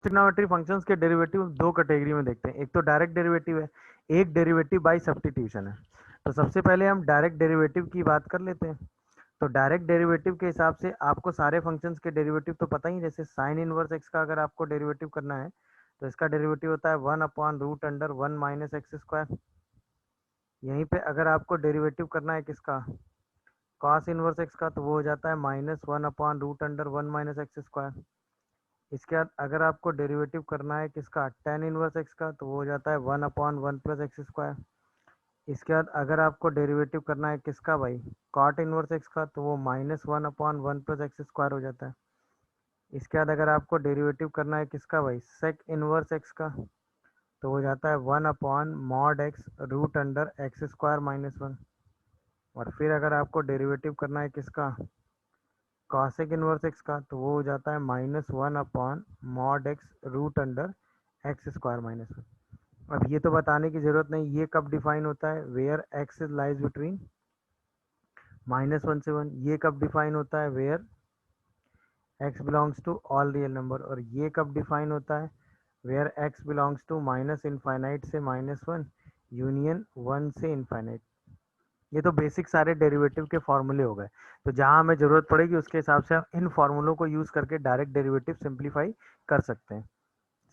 Trigonometry functions के derivative दो category में देखते हैं, एक तो डायरेक्ट डेरिवेटिव है, एक डेरिवेटिव बाय सब्स्टिट्यूशन है। तो सबसे पहले हम डायरेक्ट डेरिवेटिव की बात कर लेते हैं। तो डायरेक्ट डेरिवेटिव के हिसाब से आपको सारे फंक्शंस के डेरिवेटिव तो पता ही, जैसे साइन इनवर्स एक्स का अगर आपको डेरिवेटिव करना है तो इसका डेरिवेटिव होता है 1/√1 - यहीं पे अगर आपको डेरिवेटिव करना है किसका, कॉस इनवर्स एक्स का, तो वो हो जाता है -1/√1 - इसके बाद अगर आपको डेरिवेटिव करना है किसका, टेन इनवर्स एक्स का, तो वो हो जाता है 1/1 + x²। इसके बाद अगर आपको डेरिवेटिव करना है किसका भाई, कॉट इनवर्स एक्स का, तो वो -1/1 + x² हो जाता है। इसके बाद अगर आपको डेरिवेटिव करना है किसका भाई, सेक इनवर्स एक्स का, तो हो जाता है 1/mod x√x² - 1। और फिर अगर आपको डेरिवेटिव करना है किसका, कॉसेक इनवर्स एक्स का, तो वो हो जाता है -1/mod x√x² - 1। अब ये तो बताने की जरूरत नहीं ये कब डिफाइन होता है, वेयर एक्स लाइज बिटवीन -1 से 1। ये कब डिफाइन होता है, where x belongs to all real number. और ये कब डिफाइन होता है, where x belongs to -infinite से -1 यूनियन 1 से इनफाइनाइट। ये तो बेसिक सारे डेरिवेटिव के फॉर्मूले हो गए। तो जहां हमें जरूरत पड़ेगी उसके हिसाब से हम इन फॉर्मूलों को यूज करके डायरेक्ट डेरिवेटिव सिंप्लीफाई कर सकते हैं।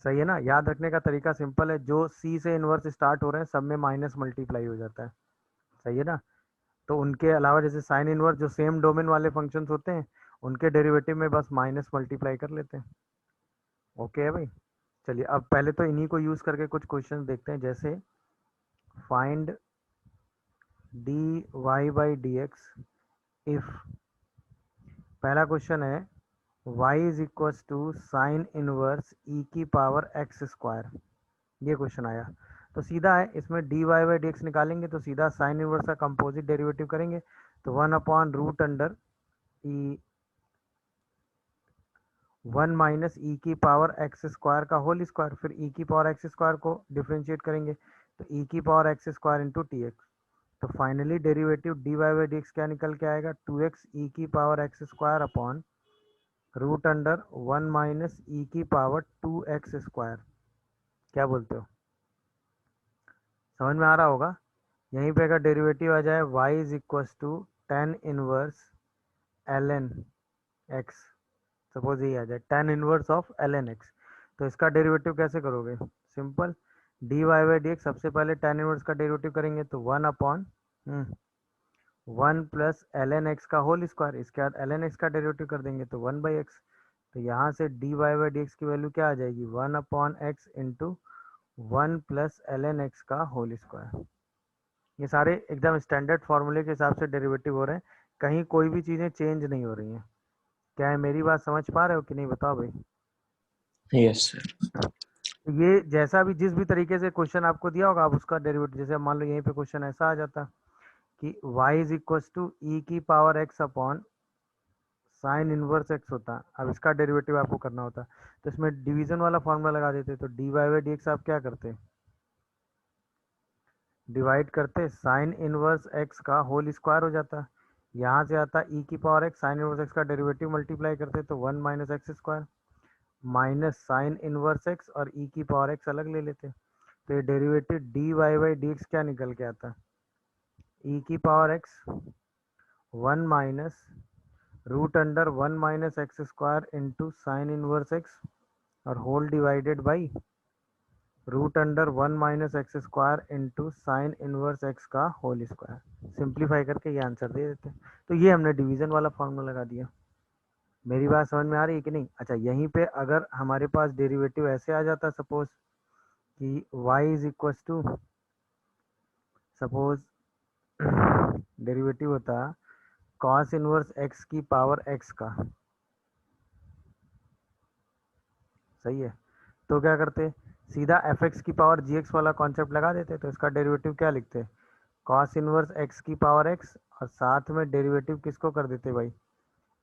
सही है ना, याद रखने का तरीका सिंपल है, जो सी से इनवर्स स्टार्ट हो रहे हैं सब में माइनस मल्टीप्लाई हो जाता है। सही है ना। तो उनके अलावा जैसे साइन इनवर्स जो सेम डोमेन वाले फंक्शंस होते हैं उनके डेरिवेटिव में बस माइनस मल्टीप्लाई कर लेते हैं। ओके है भाई। चलिए अब पहले तो इन्हीं को यूज करके कुछ क्वेश्चंस देखते हैं, जैसे फाइंड dy/dx इफ, पहला क्वेश्चन है y is equal to sine inverse e⁻x²। ये क्वेश्चन आया तो सीधा है, इसमें dy/dx निकालेंगे तो सीधा साइन इनवर्स का कंपोजिट डेरिवेटिव करेंगे, तो 1/√e 1 - e⁻x² का होल स्क्वायर, फिर e⁻x² को डिफ्रेंशिएट करेंगे तो e⁻x² इंटू tx। तो फाइनली डेरिवेटिव dy/dx क्या निकल के आएगा, 2x e⁻x² अपॉन √1 - e⁻2x²। क्या बोलते हो, समझ में आ रहा होगा। यहीं पे अगर डेरिवेटिव आ जाए y is equal to tan inverse ln x, suppose यही आ जाए tan inverse of ln x, तो इसका डेरिवेटिव कैसे करोगे, सिंपल dy/dx सबसे पहले टेन इनवर्स का डेरिवेटिव करेंगे तो 1/1 + ln x का होल स्क्वायर, इसके बाद ln x का डेरिवेटिव कर देंगे तो 1/x। तो यहाँ से dy/dx की वैल्यू क्या आ जाएगी, 1/x इंटू 1 + ln x का होल स्क्वायर। ये सारे एकदम स्टैंडर्ड फॉर्मूले के हिसाब से डेरिवेटिव हो रहे हैं, कहीं कोई भी चीज़ें चेंज नहीं हो रही हैं। क्या है, मेरी बात समझ पा रहे हो कि नहीं, बताओ भाई। Yes sir. तो ये जैसा भी जिस भी तरीके से क्वेश्चन आपको दिया होगा आप उसका डेरिवेटिव, जैसे मान लो यहीं पे क्वेश्चन ऐसा आ जाता कि y is equal to e⁻x upon sine inverse x होता, अब इसका डेरिवेटिव आपको करना होता तो इसमें डिवीजन वाला फॉर्मूला लगा देते, तो dy/dx आप क्या करते, डिवाइड करते साइन इनवर्स x का होल स्क्वायर हो जाता, यहाँ से आता e⁻x, साइन इनवर्स x का डेरिवेटिव मल्टीप्लाई करते तो 1 - x² minus sign inverse x और e⁻x अलग ले लेते, तो ये डेरिवेटिव dy/dx क्या निकल के आता, e⁻x 1 - √1 - x² into sine inverse x और whole divided by √1 - x² into sine inverse x का होल स्क्वायर। सिंप्लीफाई करके ये आंसर दे देते हैं। तो ये हमने डिवीजन वाला फॉर्मूला लगा दिया। मेरी बात समझ में आ रही है कि नहीं। अच्छा यहीं पे अगर हमारे पास डेरिवेटिव ऐसे आ जाता, सपोज कि y is equal to, suppose derivative होता कॉस इनवर्स x की पावर x का, सही है, तो क्या करते, सीधा fx की पावर gx वाला कॉन्सेप्ट लगा देते, तो इसका डेरिवेटिव क्या लिखते, कॉस इनवर्स x की पावर x और साथ में डेरिवेटिव किसको कर देते भाई,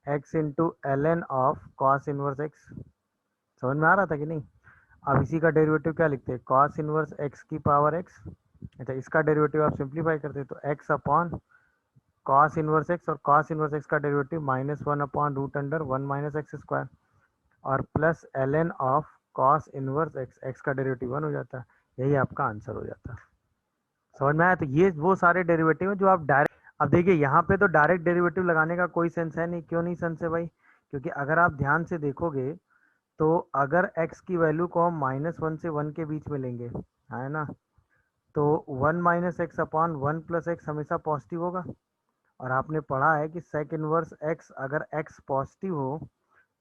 x into ln of cos inverse x। समझ में आ रहा था कि नहीं। अब इसी का डेरिवेटिव क्या लिखते हैं, कॉस इनवर्स x की पावर x। अच्छा इसका डेरिवेटिव आप सिंप्लीफाई करते तो x upon cos inverse x, और कॉस इनवर्स x का डेरिवेटिव -1/√1 - x² और plus ln of cos inverse x, x का डेरिवेटिव 1 हो जाता है, यही आपका आंसर हो जाता है। समझ में आया? तो ये वो सारे डेरिवेटिव हैं जो आप डायरेक्ट, अब देखिए यहाँ पे तो डायरेक्ट डेरिवेटिव लगाने का कोई सेंस है नहीं। क्यों नहीं सेंस है भाई? क्योंकि अगर आप ध्यान से देखोगे तो अगर x की वैल्यू को हम -1 से 1 के बीच में लेंगे, है ना, तो 1 minus x upon 1 plus x हमेशा पॉजिटिव होगा। और आपने पढ़ा है कि सेक इनवर्स x, अगर x पॉजिटिव हो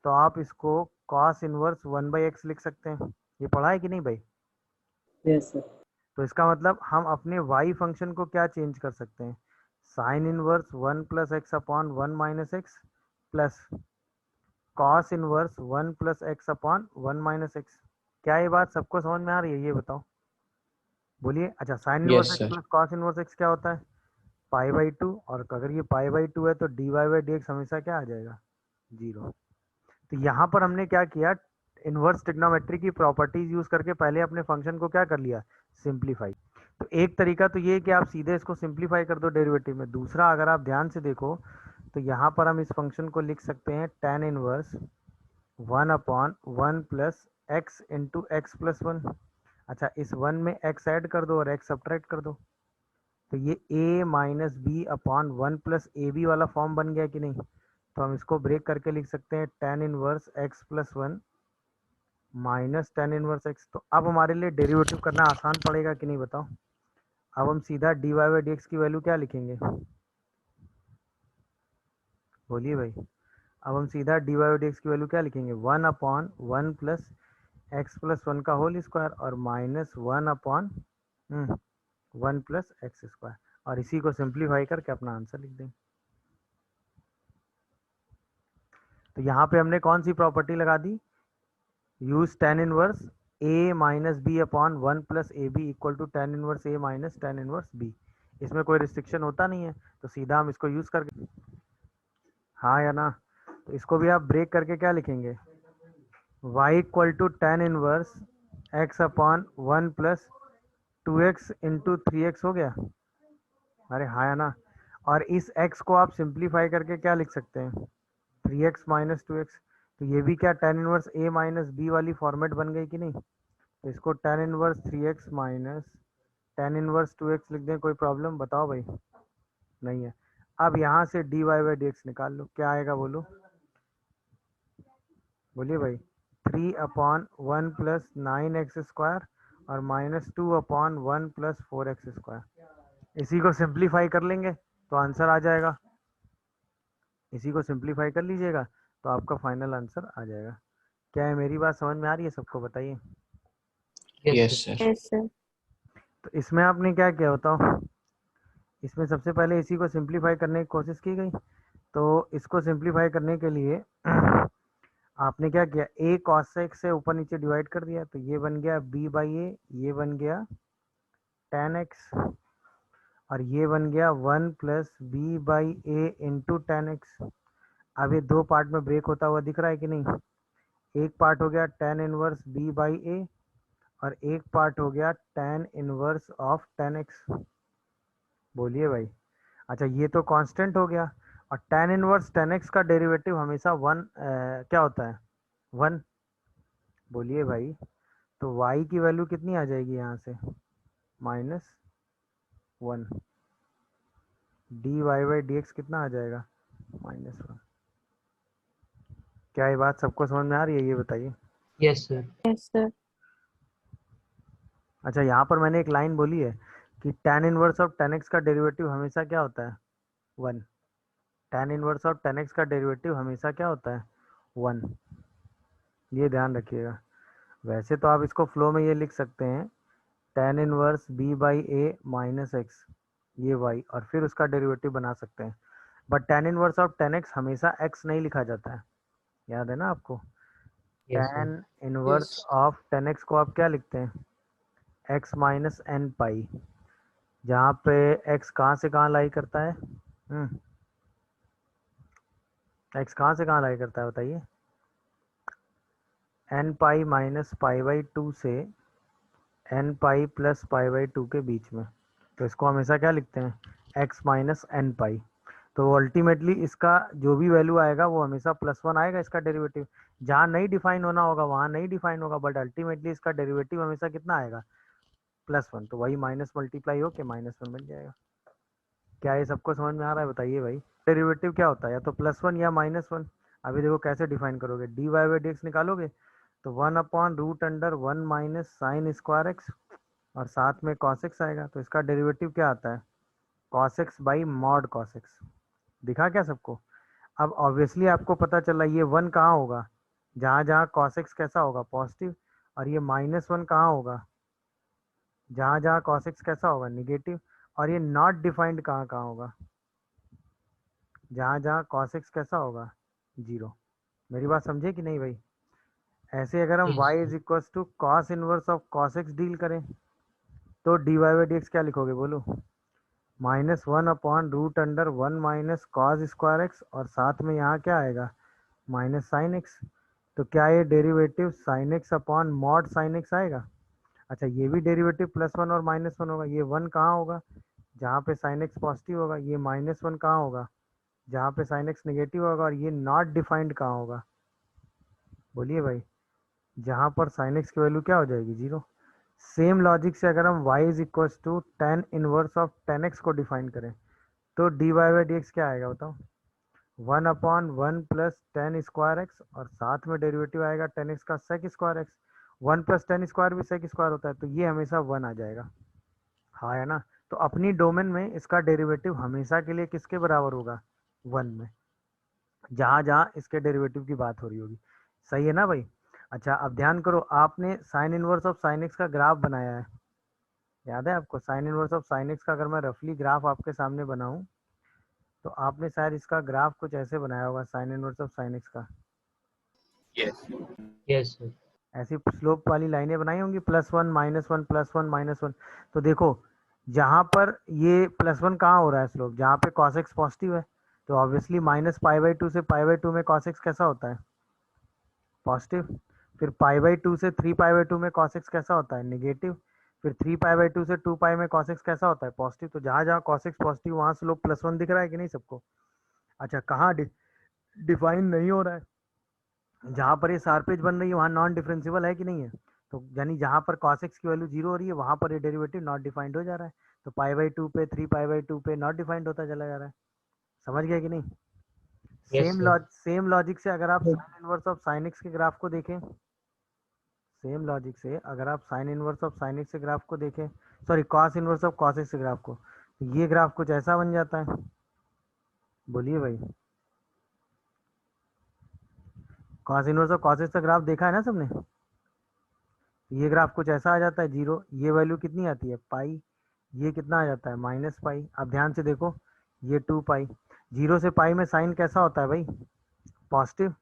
तो आप इसको कॉस इनवर्स 1/x लिख सकते हैं। ये पढ़ा है कि नहीं भाई? Yes, sir. तो इसका मतलब हम अपने y फंक्शन को क्या चेंज कर सकते हैं, sine inverse 1 plus x upon 1 minus x plus cos inverse 1 plus x upon 1 minus x. क्या ये बात सबको समझ में आ रही है? ये बताओ, बोलिए। अच्छा, sine inverse Yes, x sir. Plus cos inverse x क्या होता है? पाई/2। और अगर ये पाई/2 है तो dy/dx हमेशा क्या आ जाएगा? 0। तो यहाँ पर हमने क्या किया, इनवर्स ट्रिग्नोमेट्री की प्रॉपर्टीज यूज करके पहले अपने फंक्शन को क्या कर लिया, सिंप्लीफाई। तो एक तरीका तो ये है कि आप सीधे इसको सिंप्लीफाई कर दो डेरिवेटिव में। दूसरा, अगर आप ध्यान से देखो तो यहाँ पर हम इस फंक्शन को लिख सकते हैं tan inverse 1/1 plus x into x plus 1। अच्छा, इस 1 में x ऐड कर दो और x सब्ट्रैक्ट कर दो, तो ये a minus B upon 1 plus A B वाला फॉर्म बन गया कि नहीं? तो हम इसको ब्रेक करके लिख सकते हैं tan inverse x plus 1 minus tan inverse x। तो अब हमारे लिए डेरिवेटिव करना आसान पड़ेगा कि नहीं, बताओ? अब हम सीधा dy/dx की वैल्यू क्या लिखेंगे, बोलिए भाई? अब हम सीधा dy/dx की वैल्यू क्या लिखेंगे, 1/1 प्लस एक्स प्लस 1 का होल स्क्वायर और माइनस 1/1 प्लस एक्स स्क्वायर, और इसी को सिंप्लीफाई करके अपना आंसर लिख देंगे। तो यहाँ पे हमने कौन सी प्रॉपर्टी लगा दी, use tan inverse a minus B upon 1 plus A B equal to tan inverse a minus tan inverse b। इसमें कोई रिस्ट्रिक्शन होता नहीं है, तो सीधा हम इसको यूज करके, हाँ या ना? तो इसको भी आप ब्रेक करके क्या लिखेंगे, y equal to tan inverse x upon 1 plus 2x into 3x हो गया। अरे हाँ या ना? और इस x को आप सिंप्लीफाई करके क्या लिख सकते हैं, 3x माइनस 2x। तो ये भी क्या tan inverse a minus b वाली फॉर्मेट बन गई कि नहीं? तो इसको tan inverse 3x minus tan inverse 2x लिख दें, कोई प्रॉब्लम बताओ भाई? नहीं है। अब यहाँ से dy/dx निकाल लो, क्या आएगा बोलो, बोलिए भाई? 3/1 प्लस 9x स्क्वायर और माइनस 2/1 प्लस 4x स्क्वायर। इसी को सिंप्लीफाई कर लेंगे तो आंसर आ जाएगा। इसी को सिंप्लीफाई कर लीजिएगा तो आपका फाइनल आंसर आ जाएगा। क्या है, मेरी बात समझ में आ रही है सबको? बताइए। Yes, sir. Yes, sir. तो इसमें आपने क्या किया बताओ, इसमें सबसे पहले इसी को सिंप्लीफाई करने की कोशिश की गई। तो इसको सिंप्लीफाई करने के लिए आपने क्या किया, a cos x से ऊपर नीचे डिवाइड कर दिया, तो ये बन गया b/a, ये बन गया tan x, और ये बन गया 1 plus b/a into tan x। अब ये दो पार्ट में ब्रेक होता हुआ दिख रहा है कि नहीं? एक पार्ट हो गया tan इनवर्स b/a और एक पार्ट हो गया tan inverse of tan x। बोलिए भाई? अच्छा, ये तो कांस्टेंट हो गया, और tan इनवर्स tan x का डेरिवेटिव हमेशा 1 क्या होता है, 1। बोलिए भाई? तो y की वैल्यू कितनी आ जाएगी यहाँ से, -1। dy/dx कितना आ जाएगा, -1। क्या ये बात सबको समझ में आ रही है, ये बताइए? Yes, sir. Yes, sir. अच्छा, यहाँ पर मैंने एक लाइन बोली है कि tan inverse of tan x का डेरिवेटिव हमेशा क्या होता है, 1। tan inverse of tan x का डेरिवेटिव हमेशा क्या होता है, 1। ये ध्यान रखिएगा। वैसे तो आप इसको फ्लो में ये लिख सकते हैं tan inverse b/a minus x, ये y, और फिर उसका डेरिवेटिव बना सकते हैं। But tan inverse of tan x हमेशा x नहीं लिखा जाता है, याद है ना आपको? Yes, sir. tan inverse of tan x को आप क्या लिखते हैं, x माइनस एन पाई, जहाँ पे x कहाँ से कहाँ लाई करता है, x कहाँ से कहाँ लाई करता है बताइए, n पाई माइनस पाई/2 से n पाई प्लस पाई/2 के बीच में। तो इसको हमेशा क्या लिखते हैं, x माइनस एन पाई। तो अल्टीमेटली इसका जो भी वैल्यू आएगा वो हमेशा +1 आएगा, इसका डेरिवेटिव। जहाँ नहीं डिफाइन होना होगा वहाँ नहीं डिफाइन होगा, बट अल्टीमेटली इसका डेरिवेटिव हमेशा कितना आएगा, +1, तो वही माइनस मल्टीप्लाई होके -1 बन जाएगा। क्या ये सबको समझ में आ रहा है, बताइए भाई। डेरिवेटिव क्या होता है, या तो +1 या -1। अभी देखो कैसे डिफाइन करोगे, dy/dx निकालोगे तो 1/√1 माइनस साइन स्क्वायर एक्स और साथ में cos x आएगा, तो इसका डेरिवेटिव क्या आता है, cos x by mod cos x। दिखा क्या सबको। अब ऑब्वियसली आपको पता चला ये 1 कहाँ होगा, जहाँ जहाँ cos x कैसा होगा, पॉजिटिव, और ये -1 कहाँ होगा, जहाँ जहाँ cos x कैसा होगा, निगेटिव, और ये नॉट डिफाइंड कहाँ कहाँ होगा, जहाँ जहाँ cos x कैसा होगा, 0। मेरी बात समझे कि नहीं भाई। ऐसे अगर हम y Yes, is sir. Equals to cos inverse of cos x deal करें तो dy/dx क्या लिखोगे बोलो, -1/√1 माइनस कॉस स्क्वायर एक्स और साथ में यहाँ क्या आएगा, माइनस साइन एक्स। तो क्या ये derivative sine x upon mod sine x आएगा। अच्छा ये भी डेरिवेटिव +1 और -1 होगा, ये 1 कहाँ होगा, जहाँ पे साइन एक्स पॉजिटिव होगा, ये -1 कहाँ होगा, जहाँ पे साइन एक्स नेगेटिव होगा, और ये नॉट डिफाइंड कहाँ होगा, बोलिए भाई, जहाँ पर साइन एक्स की वैल्यू क्या हो जाएगी, 0। सेम लॉजिक से अगर हम y is equals to tan inverse of tan x को डिफाइन करें तो dy/dx क्या आएगा बताओ, 1/1 प्लस टेन स्क्वायर एक्स और साथ में डेरिवेटिव आएगा टेन एक्स का sec square x. 1 plus tan square भी सेक स्क्वायर होता है, तो ये हमेशा 1 आ जाएगा, हाँ है ना। तो अपनी डोमेन में इसका डेरिवेटिव हमेशा के लिए किसके बराबर होगा, 1 में, जहाँ जहाँ इसके डेरिवेटिव की बात हो रही होगी। सही है ना भाई। अच्छा अब ध्यान करो, आपने sine inverse of sine x का ग्राफ बनाया है, याद है आपको, sine inverse of sine x का अगर मैं रफली ग्राफ आपके सामने बनाऊं तो आपने शायद इसका ग्राफ कुछ ऐसे बनाया होगा, sine inverse of sine x का, Yes, sir. ऐसी स्लोप वाली लाइनें बनाई होंगी, +1 -1 +1 -1। तो देखो जहाँ पर ये +1 कहाँ हो रहा है स्लोप, जहाँ पे cos x पॉजिटिव है, तो ऑब्वियसली -π/2 से π/2 में cos x कैसा होता है, पॉजिटिव। फिर π/2 से 3π/2 में cos x कैसा होता है, नेगेटिव। फिर 3π/2 से 2π में cos x कैसा होता है, पॉजिटिव। तो जहाँ जहाँ cos x पॉजिटिव वहाँ स्लोप +1 दिख रहा है कि नहीं सबको। अच्छा कहाँ डिफाइन नहीं हो रहा है, जहाँ पर ये शार्पेज बन रही है वहाँ नॉन डिफरेंशियबल है कि नहीं है। तो यानी जहाँ पर cos x की वैल्यू 0 हो रही है वहाँ पर ये डेरिवेटिव नॉट डिफाइंड हो जा रहा है, तो π/2 पे 3π/2 पे नॉट डिफाइंड होता चला जा रहा है। समझ गया कि नहीं। Yes, sir. सेम लॉजिक से अगर आप sine inverse of sine x के ग्राफ को देखें, सेम लॉजिक से अगर आप sine inverse of sine x के ग्राफ को देखें, sorry cos inverse of cos x के ग्राफ को, तो ये ग्राफ कुछ ऐसा बन जाता है, बोलिए भाई। Cos inverse of cos x का ग्राफ देखा है ना सबने, ये ग्राफ कुछ ऐसा आ जाता है 0, ये वैल्यू कितनी आती है पाई, ये कितना आ जाता है -पाई। अब ध्यान से देखो ये 2π, 0 से पाई में साइन कैसा होता है भाई, पॉजिटिव,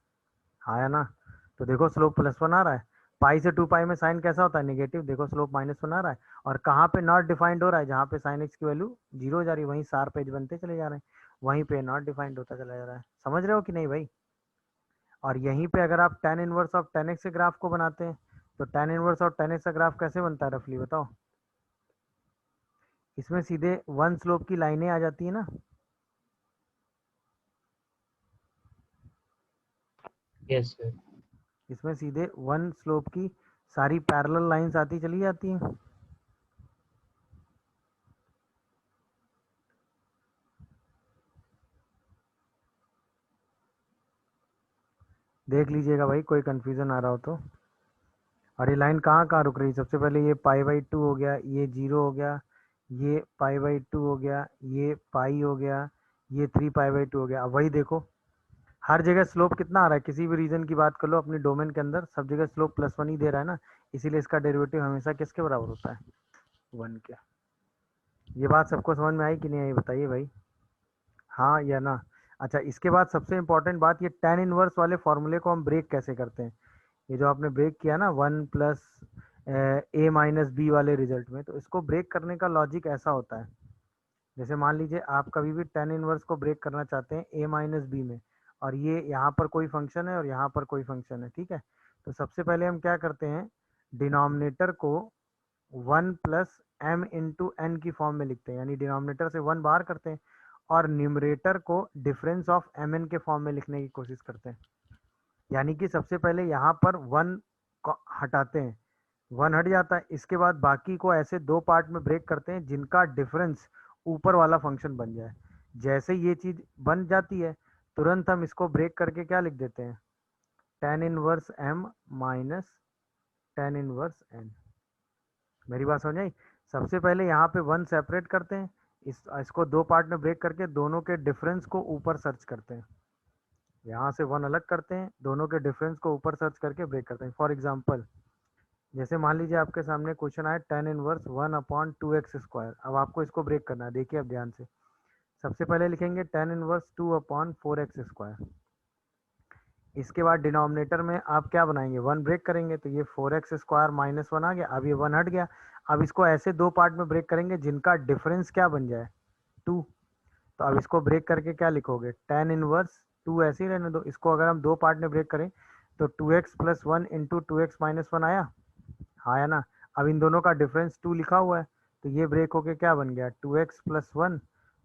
हाँ या ना। तो देखो स्लोप +1 आ रहा है, पाई से 2π में साइन कैसा होता है, नेगेटिव, देखो स्लोप -1 आ रहा है। और कहाँ पे नॉट डिफाइंड हो रहा है, जहाँ पे साइन एक्स की वैल्यू 0 हो जा रही है वहीं शार्प एज बनते चले जा रहे हैं, वहीं पे नॉट डिफाइंड होता चला जा रहा है। समझ रहे हो कि नहीं भाई। और यहीं पे अगर आप tan inverse of tan x के ग्राफ को बनाते हैं तो tan inverse of tan x का ग्राफ कैसे बनता है रफली बताओ। इसमें सीधे 1 स्लोप की लाइनें आ जाती है ना, Yes, sir. इसमें सीधे 1 स्लोप की सारी पैरेलल लाइंस आती चली जाती हैं। देख लीजिएगा भाई कोई कंफ्यूजन आ रहा हो तो। और ये लाइन कहाँ कहाँ रुक रही है, सबसे पहले ये π/2 हो गया, ये 0 हो गया, ये π/2 हो गया, ये पाई हो गया, ये 3π/2 हो गया। अब वही देखो हर जगह स्लोप कितना आ रहा है, किसी भी रीजन की बात कर लो अपनी डोमेन के अंदर सब जगह स्लोप +1 ही दे रहा है ना, इसीलिए इसका डेरिवेटिव हमेशा किसके बराबर होता है, 1 के। ये बात सबको समझ में आई कि नहीं आई बताइए भाई, हाँ या ना। अच्छा इसके बाद सबसे इंपॉर्टेंट बात, ये tan इनवर्स वाले फॉर्मूले को हम ब्रेक कैसे करते हैं। ये जो आपने ब्रेक किया ना 1 प्लस a-b वाले रिजल्ट में, तो इसको ब्रेक करने का लॉजिक ऐसा होता है, जैसे मान लीजिए आप कभी भी tan इनवर्स को ब्रेक करना चाहते हैं a-b में, और ये यहाँ पर कोई फंक्शन है और यहाँ पर कोई फंक्शन है, ठीक है। तो सबसे पहले हम क्या करते हैं, डिनोमिनेटर को 1 प्लस m इंटू एन की फॉर्म में लिखते हैं, यानी डिनोमिनेटर से 1 बाहर करते हैं और न्यूमरेटर को डिफरेंस ऑफ mn के फॉर्म में लिखने की कोशिश करते हैं। यानी कि सबसे पहले यहाँ पर 1 हटाते हैं, 1 हट जाता है, इसके बाद बाकी को ऐसे दो पार्ट में ब्रेक करते हैं जिनका डिफरेंस ऊपर वाला फंक्शन बन जाए। जैसे ये चीज बन जाती है तुरंत हम इसको ब्रेक करके क्या लिख देते हैं, tan inverse m minus tan inverse n। मेरी बात समझ आई? सबसे पहले यहाँ पे 1 सेपरेट करते हैं, इसको दो पार्ट में ब्रेक करके दोनों के डिफरेंस को ऊपर सर्च करते हैं, यहाँ से 1 अलग करते हैं, दोनों के डिफरेंस को ऊपर सर्च करके ब्रेक करते हैं। फॉर एग्जाम्पल जैसे मान लीजिए आपके सामने क्वेश्चन आया tan इनवर्स 1/2x²। अब आपको इसको ब्रेक करना है, देखिए अब ध्यान से। सबसे पहले लिखेंगे tan इनवर्स 2/4x²। इसके बाद डिनोमिनेटर में आप क्या बनाएंगे, 1 ब्रेक करेंगे, तो ये 4x² माइनस 1 आ गया। अब ये 1 हट गया, अब इसको ऐसे दो पार्ट में ब्रेक करेंगे जिनका डिफरेंस क्या बन जाए, 2। तो अब इसको ब्रेक करके क्या लिखोगे, tan इनवर्स 2 ऐसे ही रहने दो। इसको अगर हम दो पार्ट में ब्रेक करें तो 2x+1 इंटू 2x-1 आया, हाँ है ना। अब इन दोनों का डिफरेंस 2 लिखा हुआ है, तो ये ब्रेक होके क्या बन गया, 2x+1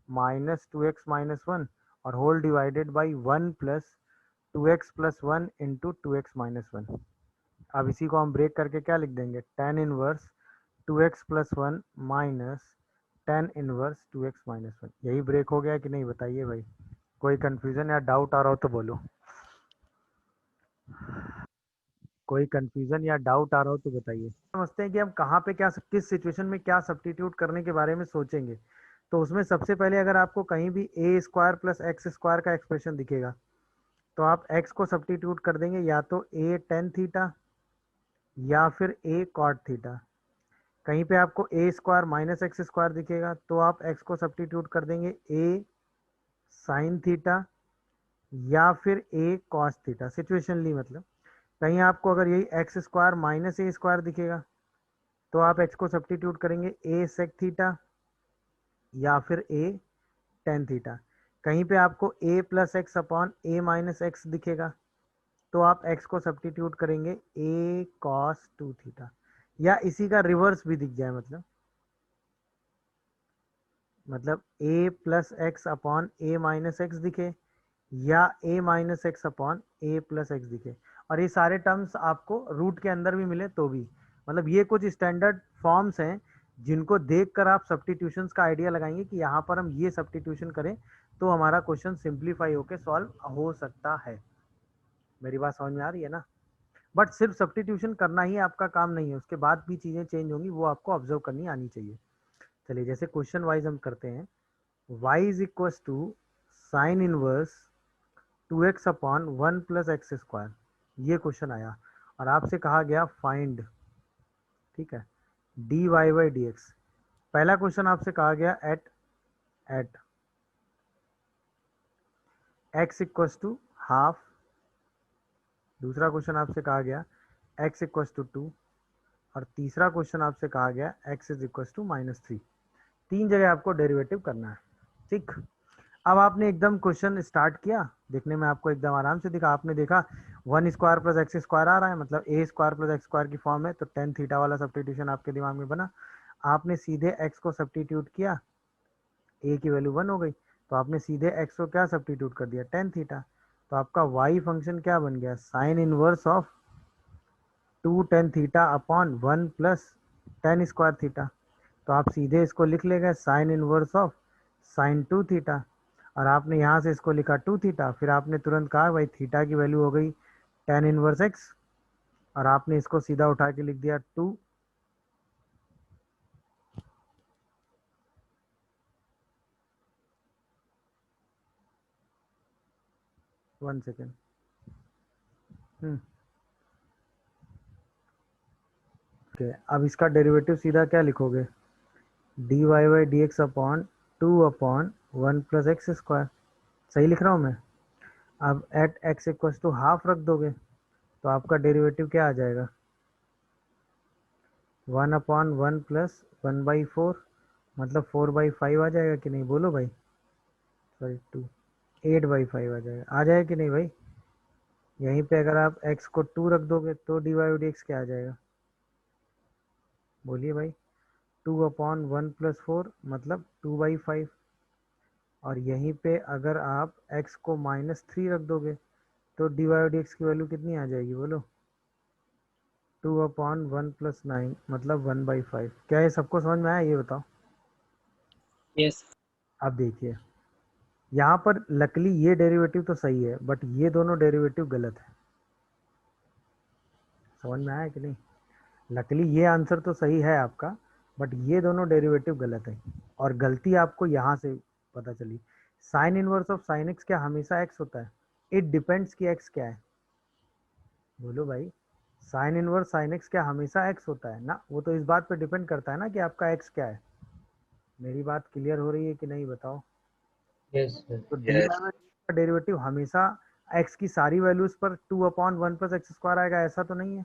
माइनस 2x-1 और whole divided by 1 plus 2x+1 into 2x-1। अब इसी को हम ब्रेक करके क्या लिख देंगे, tan inverse 2x+1 minus tan inverse 2x-1। यही ब्रेक हो गया कि नहीं, बताइए भाई। कोई कंफ्यूजन या डाउट आ रहा हो तो बोलो, कोई कंफ्यूजन या डाउट आ रहा हो तो बताइए। समझते हैं कि हम कहाँ पे क्या, किस सिचुएशन में क्या सब्स्टिट्यूट करने के बारे में सोचेंगे। तो उसमें सबसे पहले अगर आपको कहीं भी a² प्लस x² का एक्सप्रेशन दिखेगा तो आप x को सब्स्टिट्यूट कर देंगे या तो a tan थीटा या फिर a cot थीटा। कहीं पे आपको a² माइनस x² दिखेगा तो आप x को सब्स्टिट्यूट कर देंगे a sin थीटा या फिर a cos थीटा, सिचुएशनली मतलब। कहीं आपको अगर यही x² माइनस a² दिखेगा तो आप x को सब्स्टिट्यूट करेंगे a sec थीटा या फिर a tan थीटा। कहीं पे आपको a plus x upon a minus x दिखेगा तो आप x को सब्स्टिट्यूट करेंगे a cos 2 थीटा, या इसी का रिवर्स भी दिख जाए, मतलब a plus x upon a minus x दिखे या a minus x upon a plus x दिखे। और ये सारे टर्म्स आपको रूट के अंदर भी मिले तो भी, मतलब ये कुछ स्टैंडर्ड फॉर्म्स हैं जिनको देखकर आप सब्स्टिट्यूशंस का आइडिया लगाएंगे कि यहाँ पर हम ये सब्स्टिट्यूशन करें तो हमारा क्वेश्चन सिंप्लीफाई होकर सॉल्व हो सकता है। मेरी बात समझ में आ रही है ना? बट सिर्फ सब्स्टिट्यूशन करना ही आपका काम नहीं है, उसके बाद भी चीज़ें चेंज होंगी, वो आपको ऑब्जर्व करनी आनी चाहिए। चलिए जैसे क्वेश्चन वाइज हम करते हैं, y is equal to sine inverse 2x upon 1 plus x²। ये क्वेश्चन आया और आपसे कहा गया फाइंड, ठीक है, dy बाई dx। पहला क्वेश्चन आपसे कहा गया at x equal to half. दूसरा क्वेश्चन आपसे कहा गया x इक्व टू 2 और तीसरा क्वेश्चन आपसे कहा गया x इज इक्व टू -3। तीन जगह आपको डेरिवेटिव करना है, ठीक। अब आपने एकदम क्वेश्चन स्टार्ट किया, देखने में आपको एकदम आराम से दिखा, आपने देखा 1² प्लस x² आ रहा है, मतलब a² प्लस x² की फॉर्म है, तो tan थीटा वाला सब्स्टिट्यूशन आपके दिमाग में बना। आपने सीधे x को सब्स्टिट्यूट किया, a की वैल्यू 1 हो गई, तो आपने सीधे x को क्या सब्स्टिट्यूट कर दिया, tan थीटा। तो आपका y फंक्शन क्या बन गया, sine inverse of 2 tan theta upon 1 plus tan² theta. तो आप सीधे इसको लिख लेंगे sine inverse of sine 2 theta, और आपने यहाँ से इसको लिखा 2 थीटा, फिर आपने तुरंत कहा भाई थीटा की वैल्यू हो गई tan इनवर्स x, और आपने इसको सीधा उठा के लिख दिया 2। 1 सेकेंड। ओके, अब इसका डेरिवेटिव सीधा क्या लिखोगे, dy by d x upon 2/1 plus x²। सही लिख रहा हूँ मैं? अब at x equal to half रख दोगे तो आपका डेरिवेटिव क्या आ जाएगा, 1/1 प्लस 1/4, मतलब 4/5 आ जाएगा कि नहीं, बोलो भाई। सॉरी 2, 8/5 आ जाएगा, आ जाएगा कि नहीं भाई? यहीं पे अगर आप x को 2 रख दोगे तो dy बाई डी एक्स क्या आ जाएगा, बोलिए भाई। 2/1 प्लस 4 मतलब 2/5, और यहीं पे अगर आप x को -3 रख दोगे तो dy बाई डी एक्स की वैल्यू कितनी आ जाएगी बोलो? 2/1 + 9 मतलब 1/5। क्या ये सबको समझ में आया ये बताओ? यस। अब देखिए यहाँ पर लकली ये डेरिवेटिव तो सही है बट ये दोनों डेरिवेटिव गलत है। समझ में आया कि नहीं? लकली ये आंसर तो सही है आपका बट ये दोनों डेरिवेटिव गलत है। और गलती आपको यहाँ से पता चली। Sine inverse of sine x क्या हमेशा एक्स होता है? इट डिपेंड्स कि एक्स क्या है। बोलो भाई, साइन इनवर्स साइन एक्स क्या हमेशा एक्स होता है ना? वो तो इस बात पे डिपेंड करता है ना कि आपका एक्स क्या है। मेरी बात क्लियर हो रही है कि नहीं बताओ? Yes sir. तो डी का डेरिवेटिव हमेशा एक्स की सारी वैल्यूज पर 2/1 + x² आएगा, ऐसा तो नहीं है।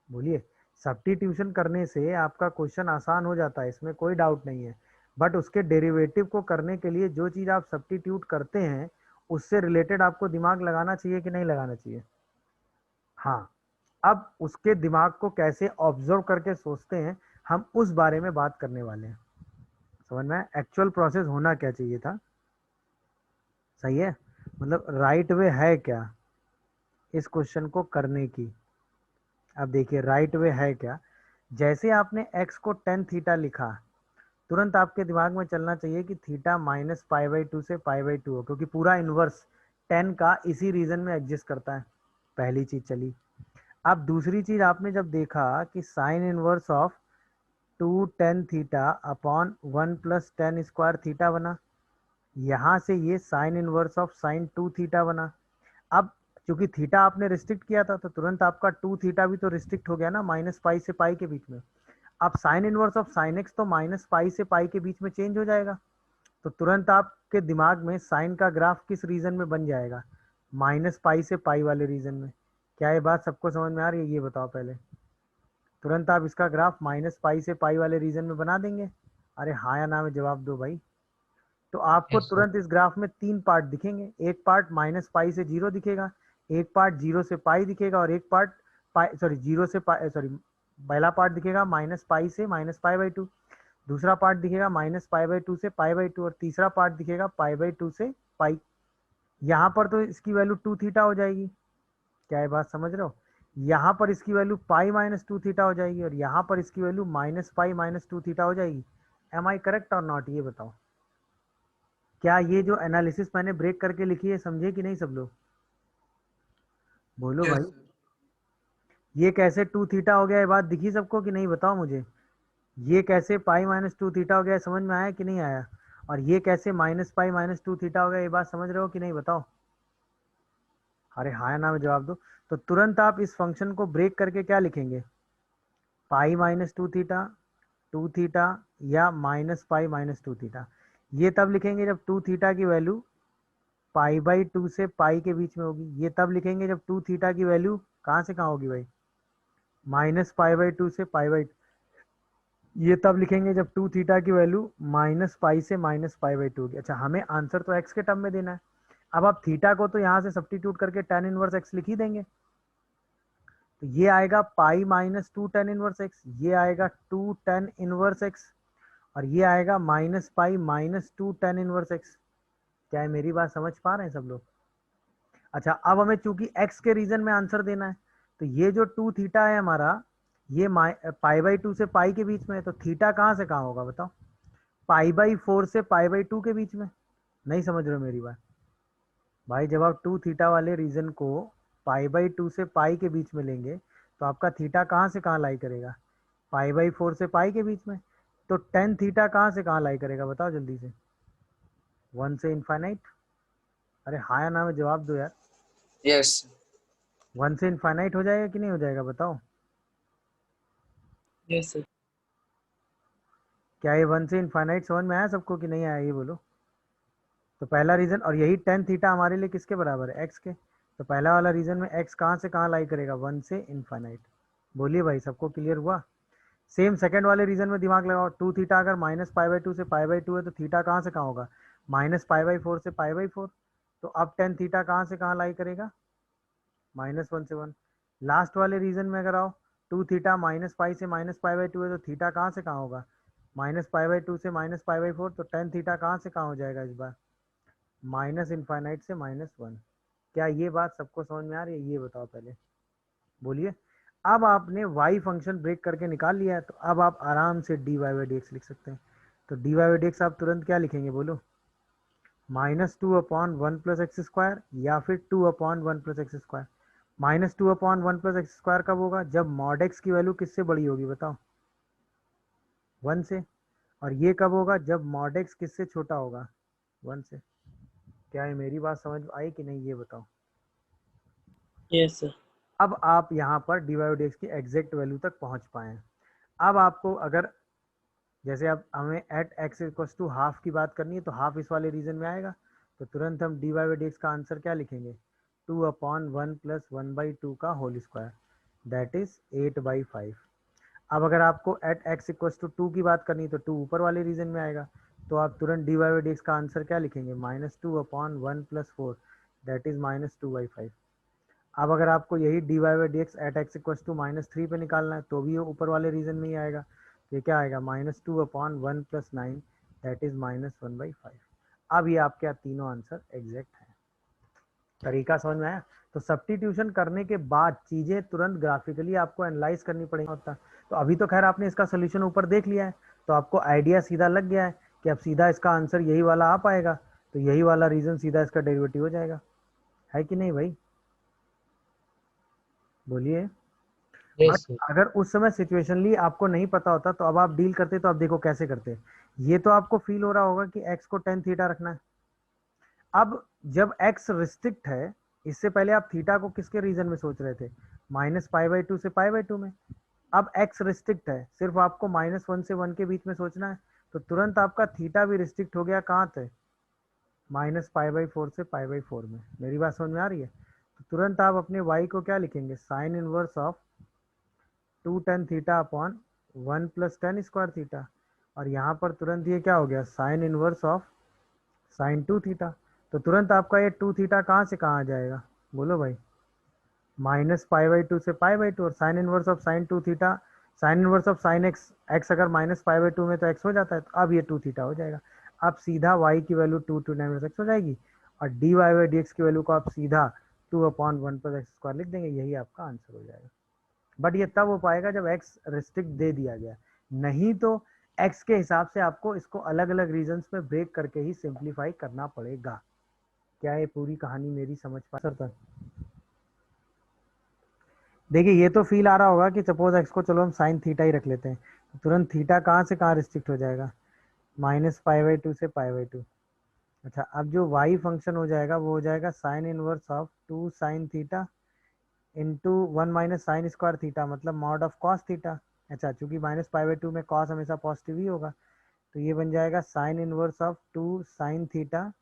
बोलिए, सब्स्टिट्यूशन करने से आपका क्वेश्चन आसान हो जाता है, इसमें कोई डाउट नहीं है। बट उसके डेरिवेटिव को करने के लिए जो चीज़ आप सब्स्टिट्यूट करते हैं उससे रिलेटेड आपको दिमाग लगाना चाहिए कि नहीं लगाना चाहिए? हाँ। अब उसके दिमाग को कैसे ऑब्जर्व करके सोचते हैं हम उस बारे में बात करने वाले हैं। समझ में? एक्चुअल प्रोसेस होना क्या चाहिए था? सही है, मतलब राइट वे है क्या इस क्वेश्चन को करने की? अब देखिए राइट वे है क्या। जैसे आपने x को टेन थीटा लिखा, तुरंत आपके दिमाग में चलना चाहिए कि थीटा -π/2 से π/2 हो, क्योंकि पूरा इनवर्स टेन का इसी रीजन में एग्जिस्ट करता है। पहली चीज चली। अब दूसरी चीज आपने जब देखा कि sine inverse of 2 tan θ/1 + tan² theta बना, यहाँ से ये साइन इनवर्स ऑफ साइन 2 θ बना। अब क्योंकि थीटा आपने रिस्ट्रिक्ट किया था तो तुरंत आपका 2 θ भी तो रिस्ट्रिक्ट हो गया ना, -π से π के बीच में। अब sine inverse of sine x तो -π से π के बीच में चेंज हो जाएगा। तो तुरंत आपके दिमाग में साइन का ग्राफ किस रीजन में बन जाएगा? -π से π वाले रीजन में। क्या ये बात सबको समझ में आ रही है ये बताओ पहले? तुरंत आप इसका ग्राफ -π से π वाले रीजन में बना देंगे? अरे हाँ या ना में जवाब दो भाई। तो आपको यस सर। तुरंत इस ग्राफ में तीन पार्ट दिखेंगे। एक पार्ट -π से 0 दिखेगा, एक पार्ट 0 से π दिखेगा, और एक पार्ट सॉरी 0 से सॉरी पहला पार्ट दिखेगा -π से -π/2, दूसरा पार्ट दिखेगा -π/2 से π/2, और तीसरा पार्ट दिखेगा π/2 से π। यहाँ पर तो इसकी वैल्यू 2 θ हो जाएगी। क्या ये बात समझ रहे हो? यहाँ पर इसकी वैल्यू π-2 θ हो जाएगी, और यहाँ पर इसकी वैल्यू -π-2 θ हो जाएगी। M I correct or not ये बताओ? क्या ये जो एनालिसिस मैंने ब्रेक करके लिखी है समझे कि नहीं सब लोग? बोलो भाई। यस ये कैसे 2 θ हो गया ये बात दिखी सबको कि नहीं बताओ मुझे? ये कैसे π-2 θ हो गया समझ में आया कि नहीं आया? और ये कैसे -π-2 θ हो गया ये बात समझ रहे हो कि नहीं बताओ? अरे हाँ या ना में जवाब दो। तो तुरंत आप इस फंक्शन को ब्रेक करके क्या लिखेंगे? π-2 θ, 2 θ, या -π-2 θ। ये तब लिखेंगे जब 2 θ की वैल्यू π/2 से π के बीच में होगी। ये तब लिखेंगे जब 2 θ की वैल्यू कहाँ से कहाँ होगी भाई? -π/2 से π/2। ये तब लिखेंगे जब 2 θ की वैल्यू -π से -π/2 होगी। अच्छा, हमें आंसर तो x के टर्म में देना है। अब आप थीटा को तो यहाँ से सब्स्टिट्यूट करके tan इनवर्स x लिख ही देंगे। तो ये आएगा π-2 tan इनवर्स x, ये आएगा 2 tan इनवर्स x, और ये आएगा -π-2 tan इनवर्स x। क्या है मेरी बात समझ पा रहे हैं सब लोग? अच्छा, अब हमें चूंकि x के रीजन में आंसर देना है, तो ये जो 2 θ है हमारा, ये π/2 से π के बीच में है, तो थीटा कहाँ से कहाँ होगा बताओ? π/4 से π/2 के बीच में। नहीं समझ रहे हो मेरी बात? भाई जब आप 2 θ वाले रीजन को π/2 से π के बीच में लेंगे तो आपका थीटा कहाँ से कहाँ लाई करेगा? π/4 से π के बीच में। तो tan थीटा कहाँ से कहाँ लाई करेगा बताओ जल्दी से? 1 से इनफाइनाइट। अरे हाँ या ना में जवाब दो यार। यस 1 से इनफाइनाइट हो जाएगा कि नहीं हो जाएगा बताओ? Yes sir. क्या ये 1 से इनफाइनाइट समझ में आया सबको कि नहीं आया ये बोलो? तो पहला रीजन, और यही tan थीटा हमारे लिए किसके बराबर है? x के। तो पहला वाला रीजन में x कहाँ से कहाँ लाई करेगा? 1 से इनफाइनाइट। बोलिए भाई, सबको क्लियर हुआ? सेम सेकंड वाले रीजन में दिमाग लगाओ। 2 θ अगर -π/2 से π/2 है तो थीटा कहाँ से कहाँ होगा? -π/4 से π/4। तो अब tan थीटा कहाँ से कहाँ लाई करेगा? -1 से 1। लास्ट वाले रीजन में अगर आओ, 2 θ -π से -π/2 है तो थीटा कहाँ से कहाँ होगा? -π/2 से -π/4। तो tan थीटा कहाँ से कहाँ हो जाएगा इस बार? -इनफाइनाइट से -1। क्या ये बात सबको समझ में आ रही है? ये बताओ पहले, बोलिए। अब आपने y फंक्शन ब्रेक करके निकाल लिया है, तो अब आप आराम से dy बाई डी एक्स लिख सकते हैं। तो dy बाई डी एक्स आप तुरंत क्या लिखेंगे बोलो? -2/1 + x² या फिर 2/1 + x²। -2/1 + x² कब होगा? जब मॉड x की वैल्यू किससे बड़ी होगी बताओ? 1 से। और ये कब होगा? जब मॉड x किससे छोटा होगा? 1 से। क्या है, मेरी बात समझ आई कि नहीं, ये बताओ। Yes, sir. अब आप यहाँ पर dy बाई डी एक्स की एग्जैक्ट वैल्यू तक पहुँच पाए हैं। अब आपको अगर, जैसे अब हमें at x equals to half की बात करनी है, तो हाफ इस वाले रीजन में आएगा, तो तुरंत हम d y by d x का आंसर क्या लिखेंगे? 2/1 + 1/2 का होल स्क्वायर, दैट इज 8/5। अब अगर आपको एट एक्स इक्वस टू 2 की बात करनी है, तो 2 ऊपर वाले रीजन में आएगा, तो आप तुरंत d y by d x का आंसर क्या लिखेंगे? -2/1 + 4, दैट इज -2/5। अब अगर आपको यही d y by d x at x equals to -3 पे निकालना है, तो भी ये ऊपर वाले रीजन में ही आएगा। ये क्या आएगा? -2/1 + 9, दैट इज -1/5। अब ये आपके तीनों आंसर एग्जैक्ट है। तरीका समझ में आया? तो सब्स्टिट्यूशन करने के बाद चीजें तुरंत ग्राफिकली आपको एनालाइज करनी पड़ेगी होता। तो अभी तो खैर आपने इसका सोल्यूशन ऊपर देख लिया है, तो आपको आइडिया सीधा लग गया है कि अब सीधा इसका आंसर यही वाला आ पाएगा, तो यही वाला रीजन सीधा इसका डेरिवेटिव हो जाएगा, है कि नहीं भाई? बोलिए। But Yes, sir. अगर उस समय सिचुएशनली आपको नहीं पता होता, तो अब आप डील करते, तो अब देखो कैसे करते। ये तो आपको फील हो रहा होगा कि x को tan थीटा रखना है। अब जब x रिस्ट्रिक्ट है, इससे पहले आप थीटा को किसके रीजन में सोच रहे थे? -π/2 से π/2 में। अब x रिस्ट्रिक्ट है, सिर्फ आपको -1 से 1 के बीच में सोचना है, तो तुरंत आपका थीटा भी रिस्ट्रिक्ट हो गया, कहाँ थे? -π/4 से π/4 में। मेरी बात समझ में आ रही है? तो तुरंत आप अपने y को क्या लिखेंगे? Sine inverse of 2 tan theta upon 1 + tan square theta. और यहाँ पर तुरंत ये क्या हो गया? Sine inverse of sine 2 theta. तो तुरंत आपका ये 2 थीटा कहाँ से कहाँ आ जाएगा बोलो भाई? -π/2 से π/2। और sine inverse of sine 2 theta, sine inverse of sine x, x अगर -π/2 में तो एक्स हो जाता है, तो अब ये 2 थीटा हो जाएगा। अब सीधा y की वैल्यू 2 to 9 x हो जाएगी, और dy बाई डी एक्स की वैल्यू को आप सीधा 2/1 + x² लिख देंगे, यही आपका आंसर हो जाएगा। बट ये तब हो पाएगा जब x रिस्ट्रिक्ट दे दिया गया, नहीं तो x के हिसाब से आपको इसको अलग अलग रीजंस में ब्रेक करके ही सिंप्लीफाई करना पड़ेगा। क्या ये पूरी कहानी मेरी समझ पा सर तक? देखिए, ये तो फील आ रहा होगा कि सपोज x को चलो हम साइन थीटा ही रख लेते हैं, तो तुरंत थीटा कहाँ से कहाँ रिस्ट्रिक्ट हो जाएगा? -π/2 से π/2। अच्छा, अब जो y फंक्शन हो जाएगा वो हो जाएगा sine inverse of 2 sine theta into 1 - sine square theta, मतलब मॉड ऑफ कॉस थीटा। अच्छा, चूंकि -π/2 में कॉस हमेशा पॉजिटिव ही होगा, तो ये बन जाएगा sine inverse of 2 sine theta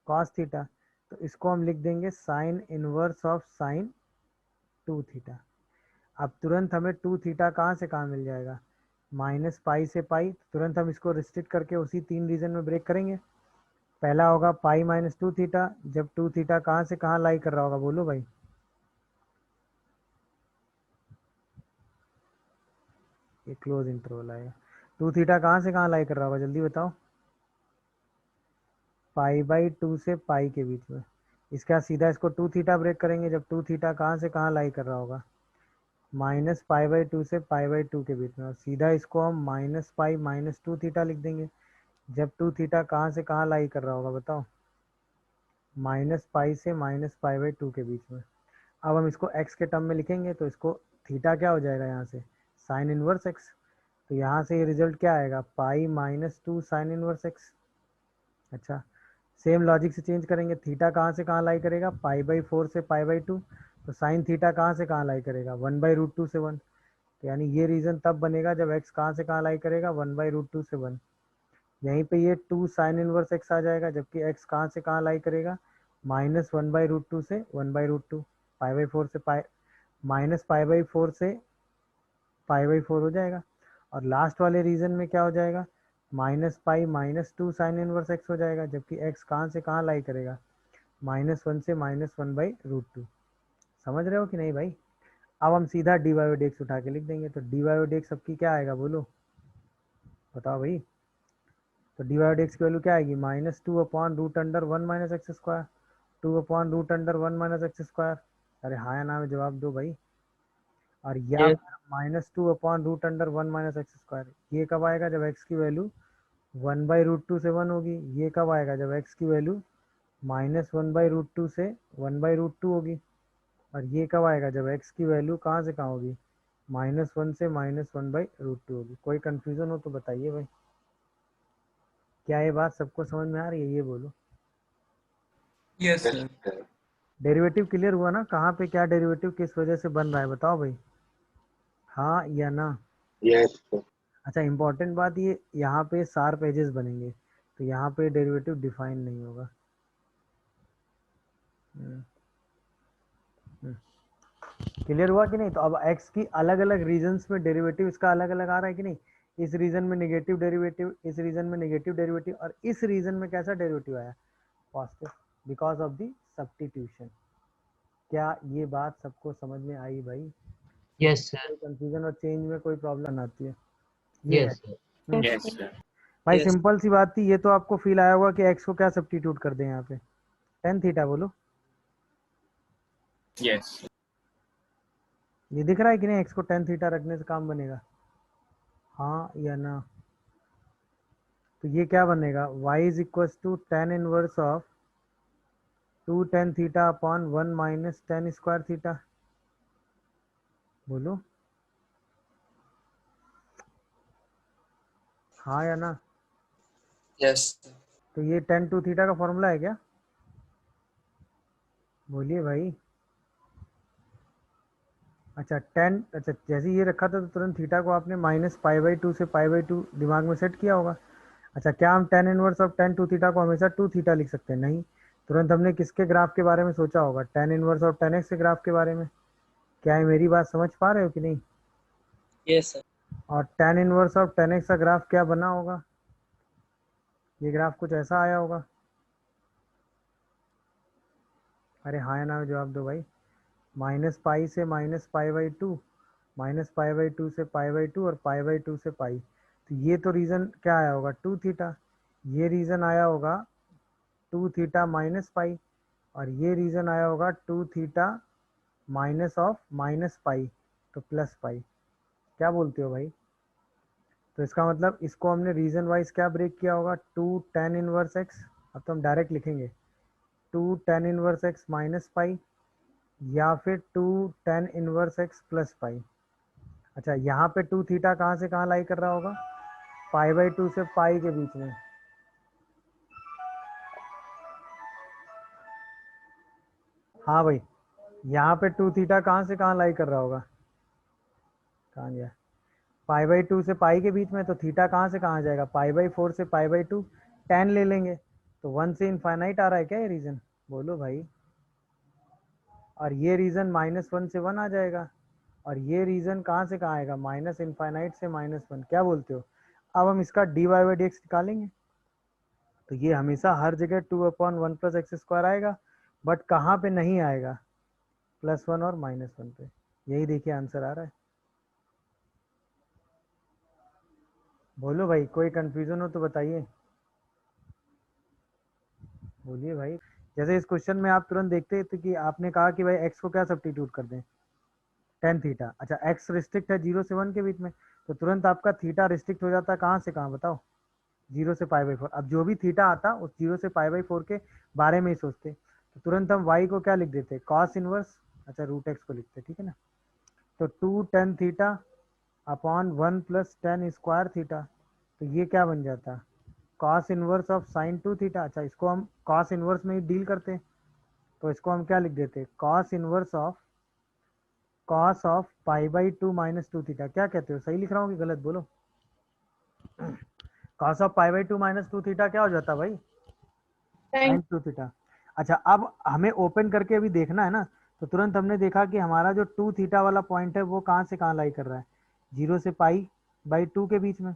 cos theta. तो इसको हम लिख देंगे sine inverse of sine 2 theta. अब तुरंत हमें 2 थीटा कहाँ से कहाँ मिल जाएगा? -π से पाई। तुरंत हम इसको रिस्ट्रिक्ट करके उसी 3 रीजन में ब्रेक करेंगे। पहला होगा π - 2 थीटा, जब 2 थीटा कहाँ से कहाँ लाई कर रहा होगा बोलो भाई? ये क्लोज इंटरवल आएगा। 2 थीटा कहाँ से कहाँ लाई कर रहा होगा, जल्दी बताओ? π/2 से पाई के बीच में। इसका सीधा इसको 2 थीटा ब्रेक करेंगे, जब 2 थीटा कहाँ से कहाँ लाई कर रहा होगा? -π/2 से π/2 के बीच में। और सीधा इसको हम -π - 2 थीटा लिख देंगे, जब 2 थीटा कहाँ से कहाँ लाई कर रहा होगा बताओ? -π से -π/2 के बीच में। अब हम इसको x के टर्म में लिखेंगे, तो इसको थीटा क्या हो जाएगा यहाँ से? Sign inverse x। तो यहाँ से ये रिजल्ट क्या आएगा? π - 2 साइन इनवर्स x। अच्छा, सेम लॉजिक से चेंज करेंगे, थीटा कहाँ से कहाँ लाई करेगा? π/4 से π/2। तो साइन थीटा कहाँ से कहाँ लाई करेगा? 1/√2 से 1। तो यानी ये रीजन तब बनेगा जब x कहाँ से कहाँ लाई करेगा? 1/√2 से 1। यहीं पे ये 2 साइन इनवर्स x आ जाएगा, जबकि x कहाँ से कहाँ लाई करेगा? -1/√2 से 1/√2। π/4 से पाई, -π/4 से π/4 हो जाएगा। और लास्ट वाले रीजन में क्या हो जाएगा? -π - 2 साइन इनवर्स x हो जाएगा, जबकि x कहाँ से कहाँ लाई करेगा? -1 से -1/√2। समझ रहे हो कि नहीं भाई? अब हम सीधा डी वाई डी एक्स उठा के लिख देंगे, तो डी वाई डी एक्स सबकी क्या आएगा बोलो? बताओ भाई। तो डी वाई डी एक्स की वैल्यू क्या आएगी? -2/√(1 - x²। 2/√(1 - x²। अरे हाँ या ना में जवाब दो भाई। और या Yes. -2/√(1 - x²। ये कब आएगा? जब x की वैल्यू 1/√2 से 1 होगी। ये कब आएगा? जब x की वैल्यू -1/√2 से 1/√2 होगी। और ये कब आएगा? जब x की वैल्यू कहाँ से कहाँ होगी? -1 से -1/√2 होगी। कोई कंफ्यूजन हो तो बताइए भाई। क्या ये बात सबको समझ में आ रही है? ये बोलो। Yes, sir. डेरिवेटिव क्लियर हुआ ना? कहाँ पे क्या डेरिवेटिव किस वजह से बन रहा है बताओ भाई, हाँ या ना? Yes, sir. अच्छा, इंपॉर्टेंट बात, ये यहाँ पे शार्प एजेस बनेंगे तो यहाँ पे डेरिवेटिव डिफाइन नहीं होगा। क्लियर हुआ कि नहीं? तो अब x की अलग अलग रीजन्स में डेरिवेटिव इसका अलग अलग आ रहा है कि नहीं? इस रीजन में नेगेटिव डेरिवेटिव, इस रीजन में नेगेटिव डेरिवेटिव, और इस रीजन में कैसा डेरिवेटिव आया? Positive, because of the substitution. क्या ये बात सबको समझ में आई भाई? Yes, sir. कोई कंफ्यूजन और चेंज में कोई प्रॉब्लम आती है? ये है। Yes, sir. Yes, sir. भाई Yes. सिंपल सी बात थी। ये तो आपको फील आया होगा कि x को क्या सब्स्टिट्यूट कर दें यहाँ पे? tan थीटा बोलो। Yes. ये दिख रहा है कि नहीं? x को tan थीटा रखने से काम बनेगा, हाँ या ना? तो ये क्या बनेगा? y is equal to tan inverse of 2 tan theta upon 1 minus tan square theta. बोलो हाँ या ना? Yes. तो ये tan 2 थीटा का फॉर्मूला है क्या? बोलिए भाई। अच्छा अच्छा, जैसे ये रखा था तो तुरंत थीटा को आपने -π/2 से π/2 दिमाग में सेट किया होगा। अच्छा, क्या हम tan inverse of tan 2 theta को हमेशा 2 थीटा लिख सकते हैं? नहीं। तुरंत हमने किसके ग्राफ के बारे में सोचा होगा? tan inverse of tan x के ग्राफ के बारे में। क्या है, मेरी बात समझ पा रहे हो कि नहीं? Yes, sir. और tan inverse of tan x का ग्राफ क्या बना होगा? ये ग्राफ कुछ ऐसा आया होगा। अरे हाँ या ना में जवाब दो भाई। -π से -π/2, -π/2 से π/2 और π/2 से पाई। तो ये तो रीजन क्या आया होगा? 2 थीटा। ये रीजन आया होगा 2 थीटा माइनस पाई, और ये रीजन आया होगा 2 theta minus of minus pi, तो प्लस पाई। क्या बोलते हो भाई? तो इसका मतलब इसको हमने रीजन वाइज क्या ब्रेक किया होगा? 2 tan इनवर्स x। अब तो हम डायरेक्ट लिखेंगे 2 tan inverse x minus pi, या फिर 2 tan inverse x plus pi. अच्छा, यहाँ पे 2 थीटा कहाँ से कहाँ लाई कर रहा होगा? π/2 से पाई के बीच में। हाँ भाई, यहाँ पे 2 थीटा कहाँ से कहाँ लाई कर रहा होगा? कहाँ गया? π/2 से पाई के बीच में। तो थीटा कहाँ से कहाँ जाएगा? π/4 से π/2 tan ले लेंगे। तो 1 से इनफाइनाइट आ रहा है क्या ये रीजन? बोलो भाई। और ये रीजन -1 से 1 आ जाएगा, और ये रीजन कहाँ से कहाँ आएगा? माइनस इनफाइनाइट से -1। क्या बोलते हो? अब हम इसका dy/dx निकालेंगे। तो ये हमेशा हर जगह 2/1 + x² आएगा, बट कहाँ पे नहीं आएगा? +1 और -1 पे। यही देखिए आंसर आ रहा है। बोलो भाई, कोई कंफ्यूजन हो तो बताइए। बोलिए भाई। जैसे इस क्वेश्चन में आप तुरंत देखते थे कि आपने कहा कि भाई x को क्या सब्स्टिट्यूट कर दें? tan theta. अच्छा, x रिस्ट्रिक्ट है 0 से 1 के बीच में, तो तुरंत आपका थीटा रिस्ट्रिक्ट हो जाता है कहाँ से कहाँ बताओ? 0 से π/4। अब जो भी थीटा आता उस 0 से π/4 के बारे में ही सोचते, तो तुरंत हम y को क्या लिख देते? cos इनवर्स, अच्छा √x को लिखते, ठीक है ना? तो 2 tan theta upon 1 + tan square theta. तो ये क्या बन जाता? cos inverse of sin 2 theta. अच्छा, इसको हम cos इनवर्स में ही डील करते हैं, तो इसको हम क्या लिख देते? cos inverse of π/2 - 2 theta. क्या कहते हो, सही लिख रहा हूँ कि गलत? बोलो। cos ऑफ π/2 - 2 थीटा क्या हो जाता भाई? sin 2 theta. अच्छा, अब हमें ओपन करके अभी देखना है ना, तो तुरंत हमने देखा कि हमारा जो 2 थीटा वाला पॉइंट है वो कहाँ से कहाँ लाई कर रहा है? 0 से π/2 के बीच में।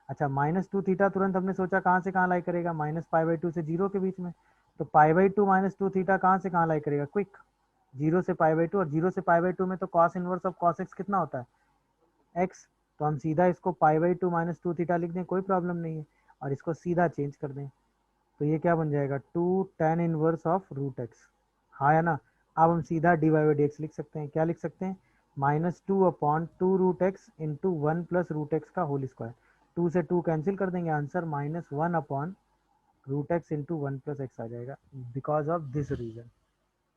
अच्छा, -2 थीटा तुरंत हमने सोचा कहाँ से कहाँ लाई करेगा? -π/2 से 0 के बीच में। तो π/2 - 2 थीटा कहाँ से कहाँ लाई करेगा? क्विक, 0 से π/2, और 0 से π/2 में तो cos inverse of cos x कितना होता है? x। तो हम सीधा इसको π/2 - 2 थीटा लिख दें, कोई प्रॉब्लम नहीं है, और इसको सीधा चेंज कर दें। तो ये क्या बन जाएगा 2 tan inverse of root x, हाँ या ना। अब हम सीधा dy बाई डी एक्स लिख सकते हैं, क्या लिख सकते हैं, -2/2 root x into 1 plus root X का होल स्क्वायर। 2 से 2 कैंसिल कर देंगे, answer -1 root x into 1 plus X आ जाएगा, बिकॉज ऑफ दिस रीजन।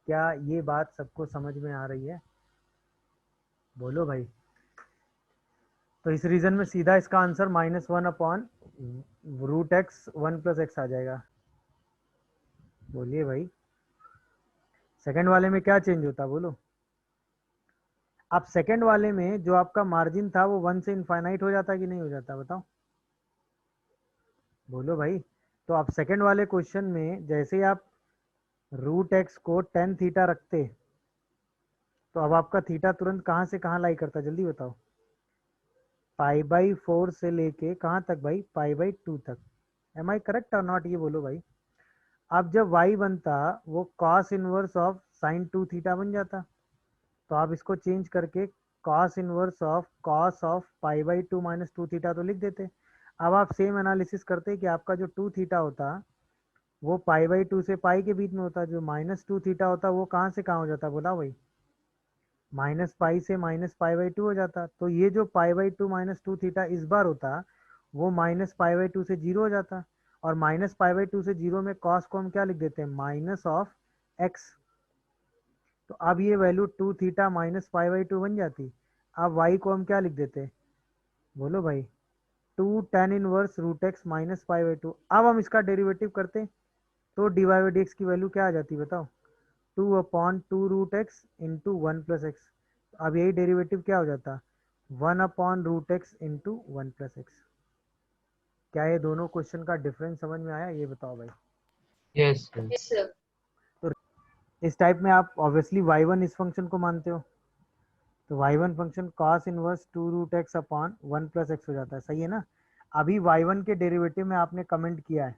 क्या ये बात सबको समझ में आ रही है, बोलो भाई। तो इस रीजन में सीधा इसका answer -1 root x 1 plus X आ जाएगा। बोलिए भाई, सेकंड वाले में क्या चेंज होता, बोलो। अब सेकंड वाले में जो आपका मार्जिन था वो 1 से इनफाइनाइट हो जाता कि नहीं हो जाता, बताओ, बोलो भाई। तो आप सेकंड वाले क्वेश्चन में जैसे ही आप रूट एक्स को टेन थीटा रखते, तो अब आपका थीटा तुरंत कहाँ से कहाँ लाई करता, जल्दी बताओ। π/4 से लेके कहाँ तक भाई, π/2 तक। Am I correct or not, ये बोलो भाई। अब जब y बनता वो cos inverse of sin 2 theta बन जाता, तो आप इसको चेंज करके cos inverse of cos of π/2 minus 2 theta तो लिख देते। अब आप सेम एनालिसिस करते कि आपका जो 2 थीटा होता वो π/2 से पाई के बीच में होता, जो -2 थीटा होता वो कहाँ से कहाँ हो जाता, बोला भाई, -पाई से -π/2 हो जाता। तो ये जो π/2 -2 थीटा इस बार होता वो -π/2 से 0 हो जाता, और -π/2 से 0 में cos को हम क्या लिख देते हैं, माइनस ऑफ एक्स। तो अब ये वैल्यू 2 थीटा -π/2 बन जाती। अब y को हम क्या लिख देते, बोलो भाई, 2 tan इनवर्स रूट एक्स -π/2। अब हम इसका डेरिवेटिव करते तो dy बाई डी एक्स की वैल्यू क्या आ जाती, बताओ, 2/2 root x into 1 plus x. अब यही डेरिवेटिव क्या हो जाता, 1/रूट एक्स इंटू 1 प्लस एक्स। क्या ये दोनों क्वेश्चन का डिफरेंस समझ में आया, ये बताओ भाई। Yes, sir. तो इस टाइप में आप ऑब्वियसली y1 इस फंक्शन को मानते हो, तो y1 function cos inverse 2 root x upon 1 plus x हो जाता है, सही है ना। अभी y1 के डेरिवेटिव में आपने कमेंट किया है,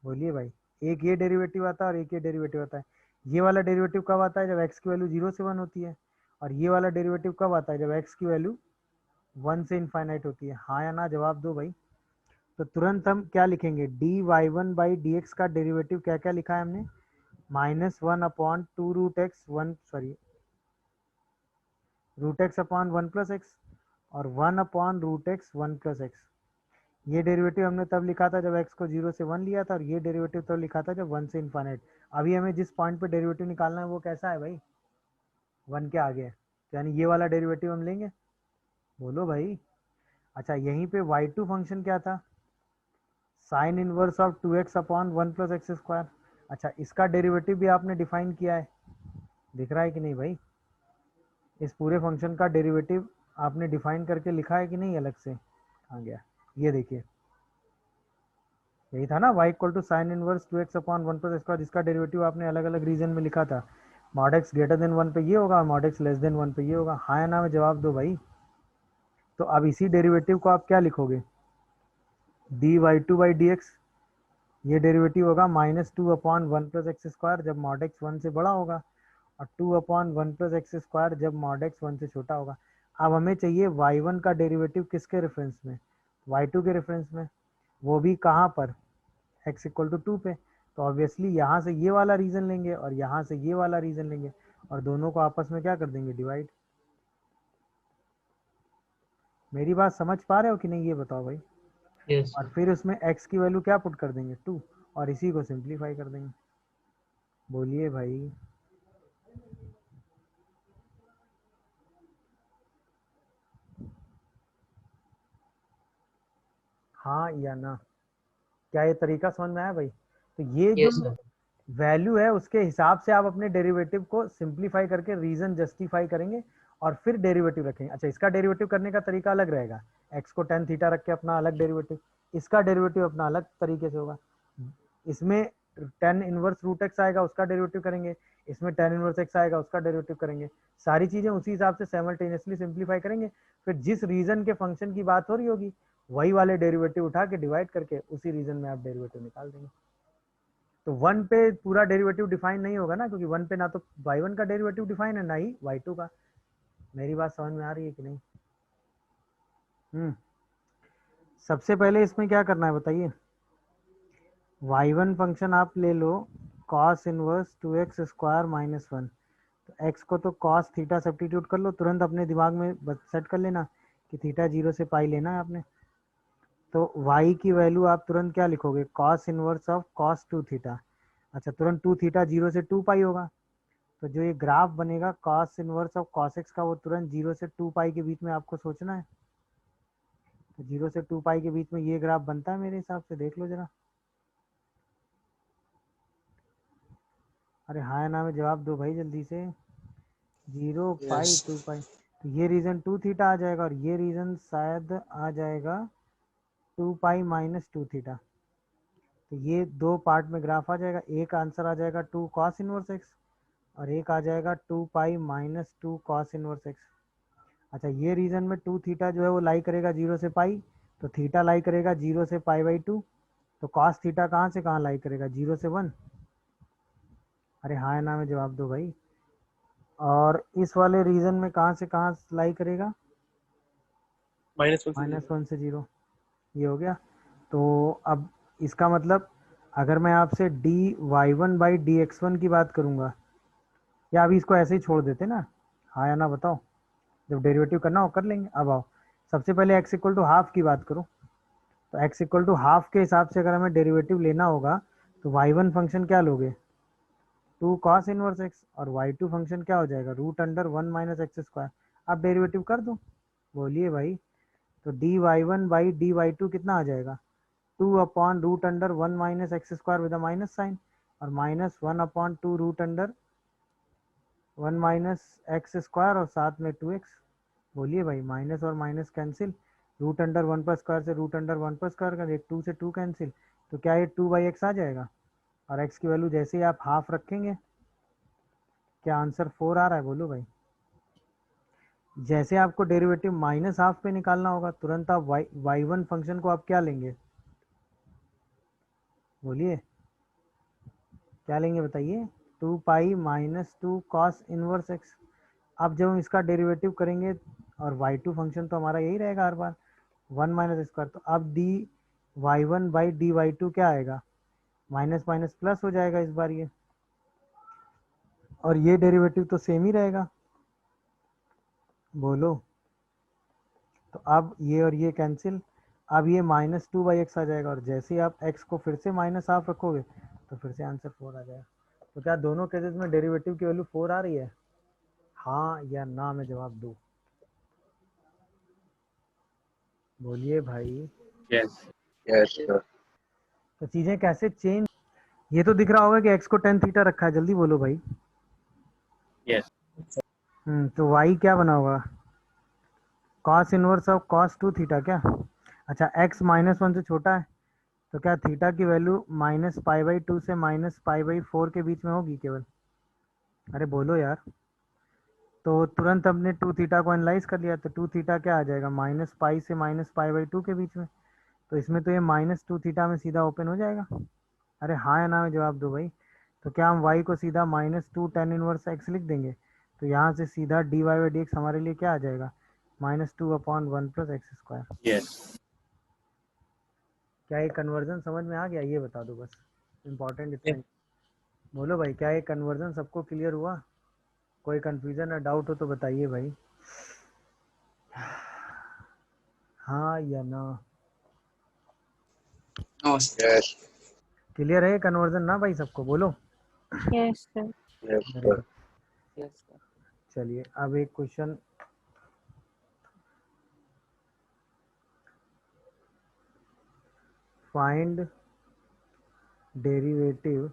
बोलिए भाई, एक ये डेरिवेटिव आता है और एक ये डेरिवेटिव आता है। ये वाला डेरिवेटिव कब आता है, जब x की वैल्यू 0 से 1 होती है, और ये वाला डेरिवेटिव कब आता है, जब x की वैल्यू 1 से इनफाइनाइट होती है, हाँ या ना जवाब दो भाई। तो तुरंत हम क्या लिखेंगे, dy1/dx का डेरिवेटिव क्या क्या लिखा है हमने, -1/2 root x 1 sorry root x upon 1 plus x, और 1/रूट एक्स 1 प्लस एक्स। ये डेरिवेटिव हमने तब लिखा था जब x को 0 से 1 लिया था, और ये डेरिवेटिव तब लिखा था जब 1 से इनफाइनाइट। अभी हमें जिस पॉइंट पे डेरिवेटिव निकालना है वो कैसा है भाई, 1 के आगे है, यानी ये वाला डेरिवेटिव हम लेंगे, बोलो भाई। अच्छा, यहीं पे y2 फंक्शन क्या था, sine inverse of 2x upon 1 plus x square. अच्छा, इसका डेरिवेटिव भी आपने डिफाइन किया है, दिख रहा है कि नहीं भाई, इस पूरे फंक्शन का डेरिवेटिव आपने डिफाइन करके लिखा है कि नहीं अलग से, आ गया, ये देखिए, यही था ना, y equal to sine inverse 2x upon 1 plus square, जिसका डेरिवेटिव आपने अलग अलग रीजन में लिखा था, मॉड x ग्रेटर देन 1 पे ये होगा, मॉड x लेस देन 1 पे ये होगा, हाँ या ना में जवाब दो भाई। तो अब इसी डेरिवेटिव को आप क्या लिखोगे, dy2/dx, ये डेरिवेटिव होगा -2/1 प्लस एक्स स्क्वायर जब मॉड x 1 से बड़ा होगा, और 2/1 प्लस एक्स स्क्वायर जब मॉड x 1 से छोटा होगा। अब हमें चाहिए y1 का डेरिवेटिव किसके रेफरेंस में, y2 के रेफरेंस में, वो भी कहाँ पर, x इक्वल टू 2 पे। तो ऑब्वियसली यहाँ से ये वाला रीजन लेंगे और यहाँ से ये वाला रीजन लेंगे, और दोनों को आपस में क्या कर देंगे, डिवाइड। मेरी बात समझ पा रहे हो कि नहीं, ये बताओ भाई। Yes, और sir. फिर उसमें x की वैल्यू क्या पुट कर देंगे, 2, और इसी को सिंप्लीफाई कर देंगे, बोलिए भाई। हाँ या ना, क्या ये तरीका समझ में आया भाई। तो ये जो Yes, sir. वैल्यू है उसके हिसाब से आप अपने डेरिवेटिव को सिंप्लीफाई करके रीजन जस्टिफाई करेंगे और फिर डेरिवेटिव रखेंगे। अच्छा, इसका डेरिवेटिव करने का तरीका अलग रहेगा, x को tan थीटा रख के अपना अलग डेरिवेटिव, इसका डेरिवेटिव अपना अलग तरीके से होगा। इसमें tan इनवर्स रूट एक्स आएगा, उसका डेरिवेटिव करेंगे, इसमें tan इनवर्स एक्स आएगा, उसका डेरिवेटिव करेंगे, सारी चीजें उसी हिसाब से साइमल्टेनियसली सिंप्लीफाई करेंगे। फिर जिस रीजन के फंक्शन की बात हो रही होगी वही वाले डेरिवेटिव उठा के डिवाइड करके उसी रीजन में आप डेरिवेटिव निकाल देंगे। तो 1 पे पूरा डेरिवेटिव डिफाइन नहीं होगा ना, क्योंकि 1 पे ना तो y1 का डेरिवेटिव डिफाइन है ना ही y2 का। मेरी बात समझ में आ रही है कि नहीं। सबसे पहले इसमें क्या करना है बताइए, y1 फंक्शन आप ले लो cos inverse 2x square minus 1। तो x को तो cos थीटा सब्स्टिट्यूट कर लो, तुरंत अपने दिमाग में सेट कर लेना कि थीटा 0 से पाई लेना है आपने। तो y की वैल्यू आप तुरंत क्या लिखोगे, cos inverse of cos 2 theta. अच्छा, तुरंत 2 थीटा 0 से 2 पाई होगा, तो जो ये ग्राफ बनेगा cos inverse of cos x का, वो तुरंत 0 से 2 पाई के बीच में आपको सोचना है। तो 0 से 2 पाई के बीच में ये ग्राफ बनता है मेरे हिसाब से, देख लो जरा। अरे हाँ या ना में जवाब दो भाई जल्दी से। 0 पाई Yes. 2 पाई, तो ये रीजन 2 थीटा आ जाएगा और ये रीजन शायद आ जाएगा 2 पाई माइनस 2 थीटा। तो ये दो पार्ट में ग्राफ आ जाएगा, एक आंसर आ जाएगा 2 कॉस इनवर्स एक्स और एक आ जाएगा 2 pi minus 2 cos inverse x. अच्छा, ये रीजन में 2 थीटा जो है वो लाई करेगा 0 से पाई, तो थीटा लाई करेगा 0 से पाई बाई 2। तो कॉस थीटा कहाँ से कहाँ लाई करेगा, 0 से 1। अरे हाँ या ना में जवाब दो भाई। और इस वाले रीजन में कहाँ से कहाँ लाई करेगा, माइनस 1 से 0। ये हो गया। तो अब इसका मतलब अगर मैं आपसे d Y one by d x one की बात करूंगा, या अभी इसको ऐसे ही छोड़ देते ना, हाँ या ना बताओ, जब डेरिवेटिव करना हो कर लेंगे। अब आओ, सबसे पहले x इक्वल टू हाफ की बात करो। तो x इक्वल टू हाफ के हिसाब से अगर हमें डेरिवेटिव लेना होगा तो y1 फंक्शन क्या लोगे, 2 कॉस इनवर्स x, और y2 फंक्शन क्या हो जाएगा, root under 1 minus x square. आप डेरिवेटिव कर दो, बोलिए भाई। तो D Y one by D Y two कितना आ जाएगा, 2 upon root under 1 minus x square with minus sign, और minus 1 upon 2 root under 1 minus x square और साथ में 2x। बोलिए भाई, माइनस और माइनस कैंसिल, रूट अंडर 1 पर स्क्वायर से रूट अंडर 1 पर स्क्वायर कर, एक 2 से 2 कैंसिल, तो क्या ये 2 बाई एक्स आ जाएगा। और x की वैल्यू जैसे ही आप हाफ रखेंगे, क्या आंसर 4 आ रहा है, बोलो भाई। जैसे आपको डेरिवेटिव माइनस हाफ पे निकालना होगा, तुरंत आप y1 फंक्शन को आप क्या लेंगे, बोलिए क्या लेंगे बताइए, 2 pi minus 2 cos inverse x. अब जब हम इसका डेरिवेटिव करेंगे, और y2 फंक्शन तो हमारा यही रहेगा हर बार 1 माइनस स्क्वायर, तो अब d Y one by D Y two क्या आएगा, माइनस माइनस प्लस हो जाएगा इस बार ये, और ये डेरिवेटिव तो सेम ही रहेगा, बोलो। तो अब ये और ये कैंसिल, अब ये माइनस 2 बाई एक्स आ जाएगा, और जैसे ही आप x को फिर से माइनस हाफ रखोगे तो फिर से आंसर 4 आ जाएगा। तो क्या दोनों केसेस में डेरिवेटिव की वैल्यू 4 आ रही है, हाँ या ना में जवाब दो, बोलिए भाई। Yes. Yes, sir. तो चीजें कैसे चेंज, ये तो दिख रहा होगा कि x को टेन थीटा रखा है, जल्दी बोलो भाई। Yes. तो y क्या बना होगा, cos inverse of cos 2 theta क्या। अच्छा, x माइनस 1 से छोटा है, तो क्या थीटा की वैल्यू माइनस पाई बाई 2 से माइनस पाई बाई 4 के बीच में होगी केवल, अरे बोलो यार। तो तुरंत हमने 2 थीटा को एनालाइज कर लिया, तो 2 थीटा क्या आ जाएगा, माइनस पाई से माइनस पाई बाई 2 के बीच में। तो इसमें तो ये माइनस 2 थीटा में सीधा ओपन हो जाएगा। अरे हाँ या ना में जवाब दो भाई। तो क्या हम y को सीधा माइनस 2 टेन इनवर्स x लिख देंगे, तो यहाँ से सीधा d y by d x हमारे लिए क्या आ जाएगा, minus 2 upon 1 plus x square. Yes. क्या ये कन्वर्जन समझ में आ गया, ये बता दो बस, इम्पोर्टेंट इतना। बोलो भाई, क्या ये कन्वर्जन सबको क्लियर हुआ, कोई कंफ्यूजन या डाउट हो तो बताइए भाई, हाँ या ना। No, sir. Yes. क्लियर है कन्वर्जन ना भाई सबको, बोलो। Yes, sir. Yes, very sir. Good. Yes, sir. चलिए अब एक question, find derivative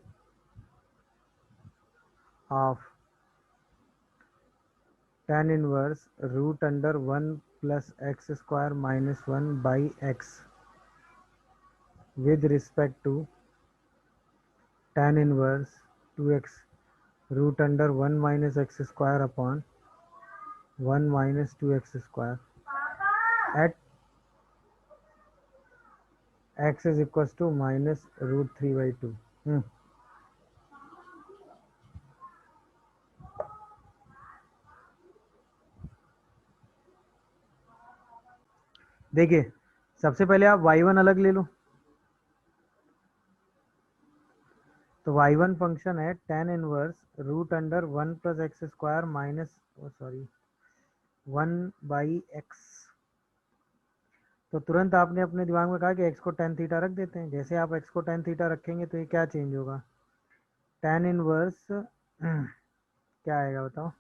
of tan inverse root under 1 plus x square minus 1 by x with respect to tan inverse 2x root under 1 minus x square upon 1 minus 2x square at x is equal to minus root 3 by 2। देखिए, सबसे पहले आप y1 अलग ले लो, तो y1 function है tan inverse root under 1 plus x square minus 1 by x. तो तुरंत आपने अपने दिमाग में कहा कि x को tan थीटा रख देते हैं। जैसे आप x को tan थीटा रखेंगे तो ये क्या चेंज होगा, tan इनवर्स क्या आएगा बताओ,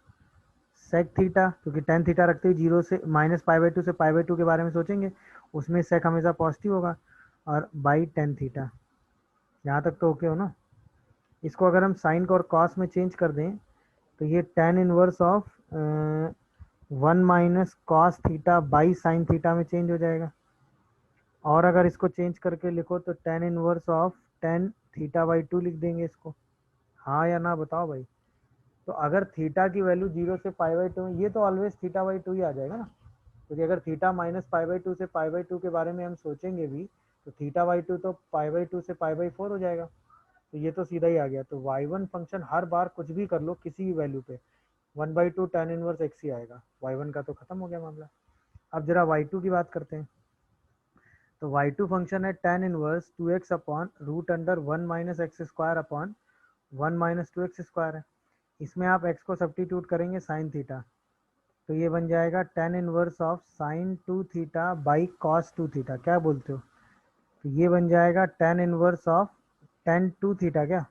सेक थीटा, क्योंकि tan थीटा रखते ही जीरो से माइनस पाई/2 से पाई/2 के बारे में सोचेंगे, उसमें सेक हमेशा पॉजिटिव होगा, और बाई tan थीटा। यहाँ तक तो ओके हो ना। इसको अगर हम साइन और कॉस में चेंज कर दें तो ये tan inverse of 1 minus cos theta by sine theta में चेंज हो जाएगा। और अगर इसको चेंज करके लिखो तो tan inverse of tan theta by 2 लिख देंगे इसको। हाँ या ना बताओ भाई। तो अगर थीटा की वैल्यू 0 से पाई/2 में, ये तो ऑलवेज थीटा बाई 2 ही आ जाएगा ना, क्योंकि अगर थीटा माइनस पाई/2 से पाई/2 के बारे में हम सोचेंगे भी तो थीटा बाई 2 तो पाई/2 से पाई/4 हो जाएगा। तो ये तो सीधा ही आ गया। तो y1 फंक्शन हर बार कुछ भी कर लो किसी भी वैल्यू पे 1/2 tan इनवर्स x ही आएगा। y1 का तो खत्म हो गया मामला। अब जरा y2 की बात करते हैं। तो y2 फंक्शन है tan inverse 2x upon root under 1 minus x square upon 1 minus 2x square है। इसमें आप x को सब्सटीट्यूट करेंगे साइन थीटा, तो ये बन जाएगा tan inverse of sine 2 theta by cos 2 theta. क्या बोलते हो, तो ये बन जाएगा tan inverse of tan 2 theta. क्या,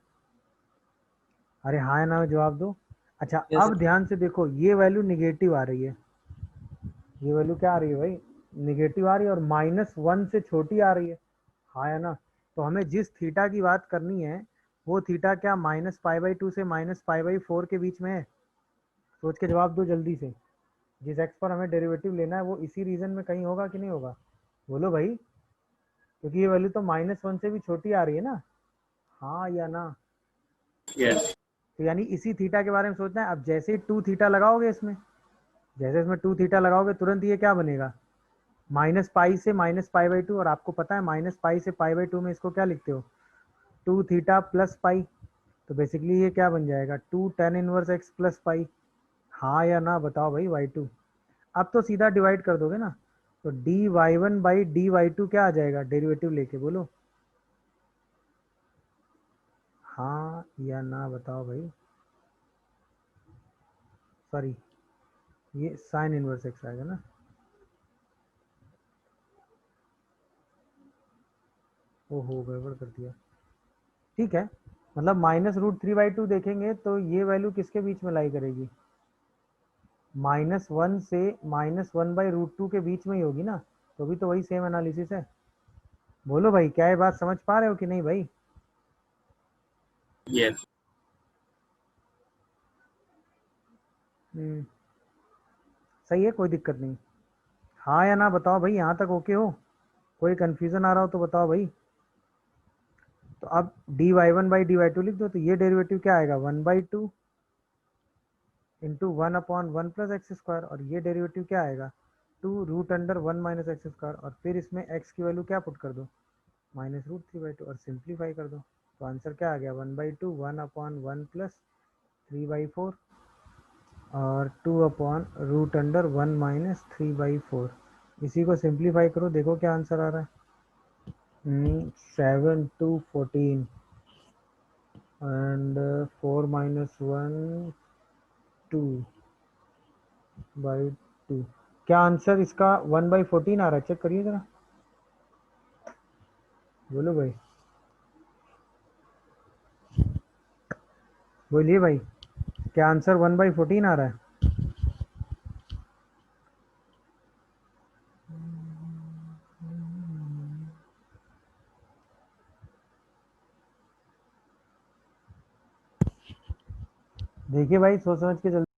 अरे हाँ या ना में जवाब दो। अच्छा Yes, अब ध्यान से देखो, ये वैल्यू निगेटिव आ रही है, ये वैल्यू क्या आ रही है भाई, निगेटिव आ रही है, और -1 से छोटी आ रही है। हाँ या ना। तो हमें जिस थीटा की बात करनी है वो थीटा क्या माइनस पाई/2 से माइनस पाई/4 के बीच में है। सोच के जवाब दो जल्दी से। जिस एक्स पर हमें डेरिवेटिव लेना है वो इसी रीजन में कहीं होगा कि नहीं होगा, बोलो भाई, क्योंकि ये वैल्यू तो -1 से भी छोटी आ रही है ना। हाँ या ना। Yes. तो यानी इसी थीटा के बारे में सोचना है। अब जैसे ही 2 थीटा लगाओगे इसमें, जैसे इसमें 2 थीटा लगाओगे तुरंत ये क्या बनेगा, माइनस पाई से माइनस पाई/2। और आपको पता है माइनस पाई से पाई/2 में इसको क्या लिखते हो, 2 थीटा प्लस पाई। तो बेसिकली ये क्या बन जाएगा, 2 tan inverse x plus pi. हाँ या ना बताओ भाई y2। अब तो सीधा डिवाइड कर दोगे ना, तो dy1 बाई dy2 क्या आ जाएगा, डेरिवेटिव लेके बोलो। हाँ या ना बताओ भाई। सॉरी, ये साइन इनवर्स एक्स आएगा ना। ओहो गड़बड़ कर दिया। ठीक है, मतलब -√3/2 देखेंगे तो ये वैल्यू किसके बीच में लाई करेगी, -1 से -1/√2 के बीच में ही होगी ना। तो भी तो वही सेम एनालिसिस है। बोलो भाई, क्या ये बात समझ पा रहे हो कि नहीं भाई। Yes. सही है, कोई दिक्कत नहीं। हाँ या ना बताओ भाई, यहाँ तक ओके हो, कोई कंफ्यूजन आ रहा हो तो बताओ भाई। तो अब dy1 बाई dy2 लिख दो, तो ये डेरिवेटिव क्या आएगा 1/2 इंटू 1/1 प्लस एक्स स्क्वायर, और ये डेरिवेटिव क्या आएगा 2 root under 1 minus x square, और फिर इसमें x की वैल्यू क्या पुट कर दो -√3/2 और सिंप्लीफाई कर दो। तो आंसर क्या आ गया 1/2 1/1 प्लस 3/4 और 2/√1 माइनस 3/4। इसी को सिंप्लीफाई करो, देखो क्या आंसर आ रहा है। 7 to 14 and 4 minus 1 2/2। क्या आंसर इसका 1/14 आ रहा है, चेक करिए जरा, बोलो भाई, बोलिए भाई, क्या आंसर 1/14 आ रहा है। देखिए भाई, सोच समझ के जल्दी